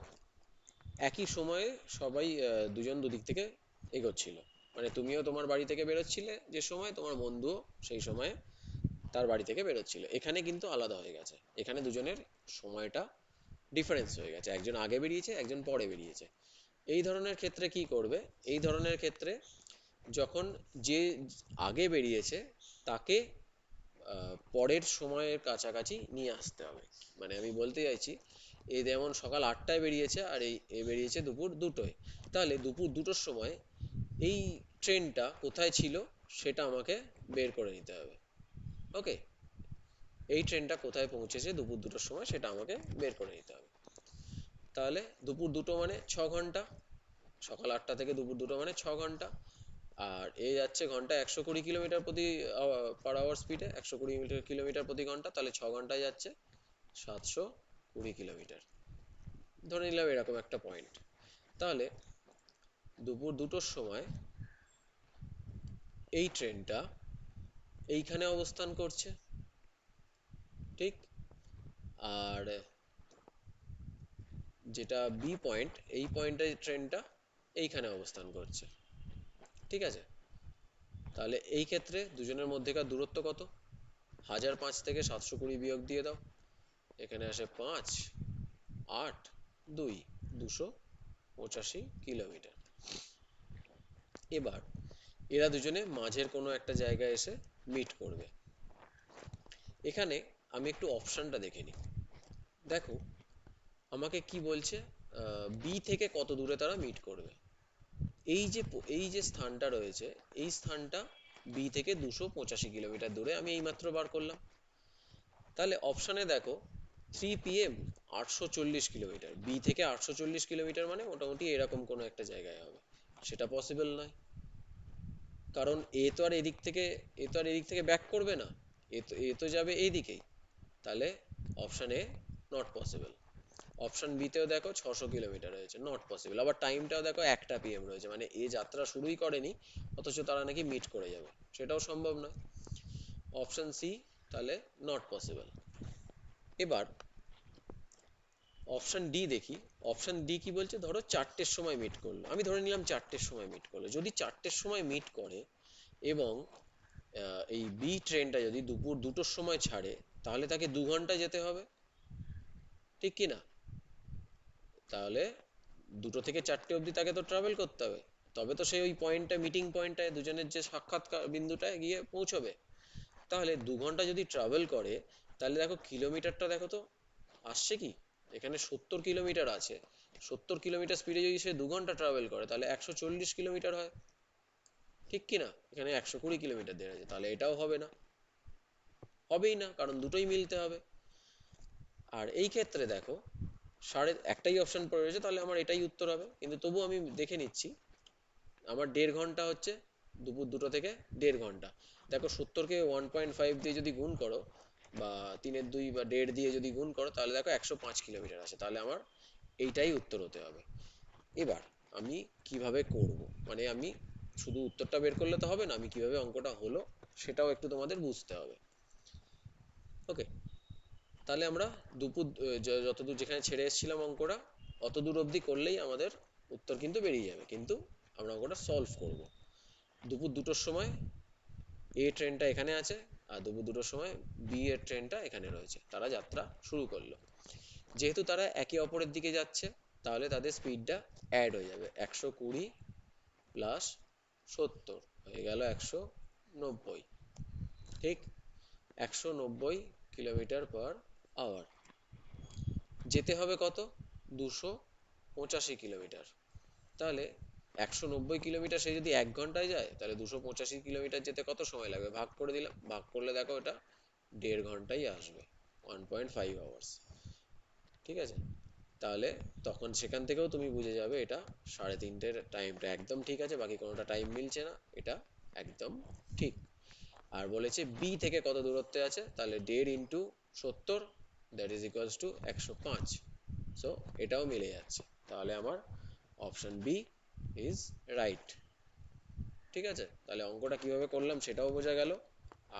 Speaker 1: একই সময়ে সবাই দুজন দুদিক থেকে এগোচ্ছিল। মানে তুমিও তোমার বাড়ি থেকে বেরোচ্ছিলে যে সময়, তোমার বন্ধুও সেই সময় তার বাড়ি থেকে বেরোচ্ছিল। এখানে কিন্তু আলাদা হয়ে গেছে, এখানে দুজনের সময়টা ডিফারেন্স হয়ে গেছে, একজন আগে বেরিয়েছে একজন পরে বেরিয়েছে। এই ধরনের ক্ষেত্রে কি করবে? এই ধরনের ক্ষেত্রে যখন যে আগে বেরিয়েছে তাকে পরের সময়ের কাছাকাছি নিয়ে আসতে হবে। মানে আমি বলতে চাইছি, এই যেমন সকাল 8টায় বেরিয়েছে আর এ বেরিয়েছে দুপুর 2টোয়, তাহলে দুপুর 2টোর সময় এই ট্রেনটা কোথায় ছিল সেটা আমাকে বের করে নিতে হবে। ওকে, এই ট্রেনটা কোথায় পৌঁছেছে দুপুর 2টোর সময় সেটা আমাকে বের করে নিতে হবে। তাহলে দুপুর 2টো মানে 6 ঘন্টা, সকাল 8টা থেকে দুপুর 2টো মানে 6 ঘন্টা। আর এ যাচ্ছে ঘন্টা 120 কিলোমিটার প্রতি পার আওয়ার স্পিডে, 120 কিলোমিটার প্রতি ঘন্টা, তাহলে 6 ঘন্টায় যাচ্ছে 720 কিলোমিটার। ধরে নিলাম এরকম একটা পয়েন্ট। তাহলে দুপুর 2টোর সময় এই ট্রেনটা এইখানে অবস্থান করছে, ঠিক? আর যেটা বি পয়েন্ট, এই পয়েন্টে ট্রেনটা এইখানে অবস্থান করছে, ঠিক আছে? তাহলে এই ক্ষেত্রে দুজনের মধ্যেকার দূরত্ব কত? 1005 থেকে 720 বিয়োগ দিয়ে দাও, এখানে আসে 5, 8, 2, 285 কিলোমিটার। এবার এরা দুজনে মাঝের কোনো একটা জায়গায় এসে মিট করবে। এখানে আমি একটু অপশনটা দেখে নিই। দেখো আমাকে কি বলছে, বি থেকে কত দূরে তারা মিট করবে। এই যে স্থানটা রয়েছে, এই স্থানটা বি থেকে 285 কিলোমিটার দূরে আমি এইমাত্র বার করলাম। তাহলে অপশানে দেখো 3 PM 840 কিলোমিটার, বি থেকে 840 কিলোমিটার মানে মোটামুটি এরকম কোনো একটা জায়গায় হবে। সেটা পসিবল নয়, কারণ এ তো আর এদিক থেকে ব্যাক করবে না, এ তো যাবে এইদিকেই। তাহলে option A not possible. Option B তেও দেখো 600 কিলোমিটার রয়েছে, নট পসিবল। আবার টাইমটাও দেখো 1টা PM রয়েছে, মানে এ যাত্রা শুরুই করেনি অথচ তারা নাকি মিট করে যাবে, সেটাও সম্ভব নয়। অপশন সি তাহলে নট পসিবল। এবার অপশন ডি দেখি। অপশন ডি কি বলছে, ধরো 4টের সময় মিট করলো, আমি ধরে নিলাম 4টের সময় মিট করলো। যদি 4টের সময় মিট করে এবং এই বি ট্রেনটা যদি দুপুর 2টোর সময় ছাড়ে, তাহলে তাকে 2 ঘন্টা যেতে হবে, ঠিক কি না? তাহলে 2টো থেকে 4টে অবধি তাকে তো ট্রাভেল করতে হবে, তবে তো সেই ওই পয়েন্টটা, মিটিং পয়েন্টটায় দুজনের যে সাক্ষাৎকার বিন্দুটায় গিয়ে পৌঁছবে। তাহলে 2 ঘন্টা যদি ট্রাভেল করে, তাহলে দেখো কিলোমিটারটা দেখো তো আসছে কি, এখানে 70 কিলোমিটার আছে। 70 কিলোমিটার স্পিডে যদি সে 2 ঘন্টা ট্রাভেল করে তাহলে 140 কিলোমিটার হয়, ঠিক কি না? এখানে 120 কিলোমিটার দেওয়া আছে, তাহলে এটাও হবে না, হবেই না, কারণ দুটোই মিলতে হবে। আর এই ক্ষেত্রে দেখো একটাই অপশন পড়ে রয়েছে, তাহলে আমার এটাই উত্তর হবে। কিন্তু তবু আমি দেখে নিচ্ছি, আমার 1.5 ঘন্টা হচ্ছে দুপুর 2টো থেকে 1.5 ঘন্টা। দেখো 70কে 1.5 দিয়ে যদি গুণ করো, বা 3-এর 2 বা 1.5 দিয়ে যদি গুণ করো, তাহলে দেখো 105 কিলোমিটার আছে। তাহলে আমার এইটাই উত্তর হতে হবে। এবার আমি কিভাবে করব, মানে আমি শুধু উত্তরটা বের করলে তো হবে না, আমি কিভাবে অঙ্কটা হলো সেটাও একটু তোমাদের বুঝতে হবে। ওকে, তাহলে আমরা দুপুর যতদূর যেখানে ছেড়ে এসেছিলাম অঙ্কটা, অতদূর অবধি করলেই আমাদের উত্তর কিন্তু বেরিয়ে যাবে। কিন্তু আমরা অঙ্কটা সলভ করব। দুপুর 2টোর সময় এ ট্রেনটা এখানে আছে, আর দুপুর 2টোর সময় বি এর ট্রেনটা এখানে রয়েছে, তারা যাত্রা শুরু করলো। যেহেতু তারা একে অপরের দিকে যাচ্ছে, তাহলে তাদের স্পিডটা অ্যাড হয়ে যাবে, 120 প্লাস 70 হয়ে গেল 190, ঠিক? 190 কিলোমিটার/আওয়ার। যেতে হবে কত? 285 কিলোমিটার। তাহলে 190 কিলোমিটার সে যদি 1 ঘন্টায় যায়, তাহলে 285 কিলোমিটার যেতে কত সময় লাগবে ভাগ করে দিলাম, ভাগ করলে দেখো এটা 1.5 ঘন্টাই আসবে, 1.5 আওয়ার্স, ঠিক আছে? তাহলে তখন সেখান থেকেও তুমি বুঝে যাবে এটা 3:30-এর টাইমটা একদম ঠিক আছে, বাকি কোনোটা টাইম মিলছে না, এটা একদম ঠিক। আর বলেছে বি থেকে কত দূরত্বে আছে, তাহলে 1.5 × 70, that is equals two 105। So এটাও মিলে যাচ্ছে, তাহলে আমার অপশন বি ইজ রাইট, ঠিক আছে? তাহলে অঙ্কটা কিভাবে করলাম সেটাও বোঝা গেল।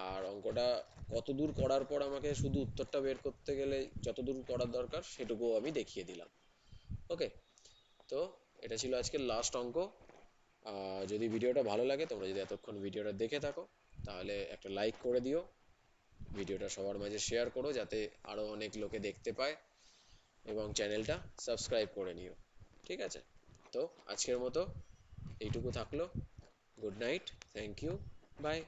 Speaker 1: আর অঙ্কটা কত দূর করার পর আমাকে শুধু উত্তরটা বের করতে গেলে যত দূর করার দরকার সেটুকুও আমি দেখিয়ে দিলাম। ওকে, তো এটা ছিল আজকের লাস্ট অঙ্ক। যদি ভিডিওটা ভালো লাগে, তোমরা যদি এতক্ষণ ভিডিওটা দেখে থাকো, তাহলে একটা লাইক করে দিও, ভিডিওটা সবার মাঝে শেয়ার করো যাতে আরো অনেক লোকে দেখতে পায়, এবং চ্যানেলটা সাবস্ক্রাইব করে নিও। ঠিক আছে? তো আজকের মতো এইটুকু থাকলো। Good night, thank you, by.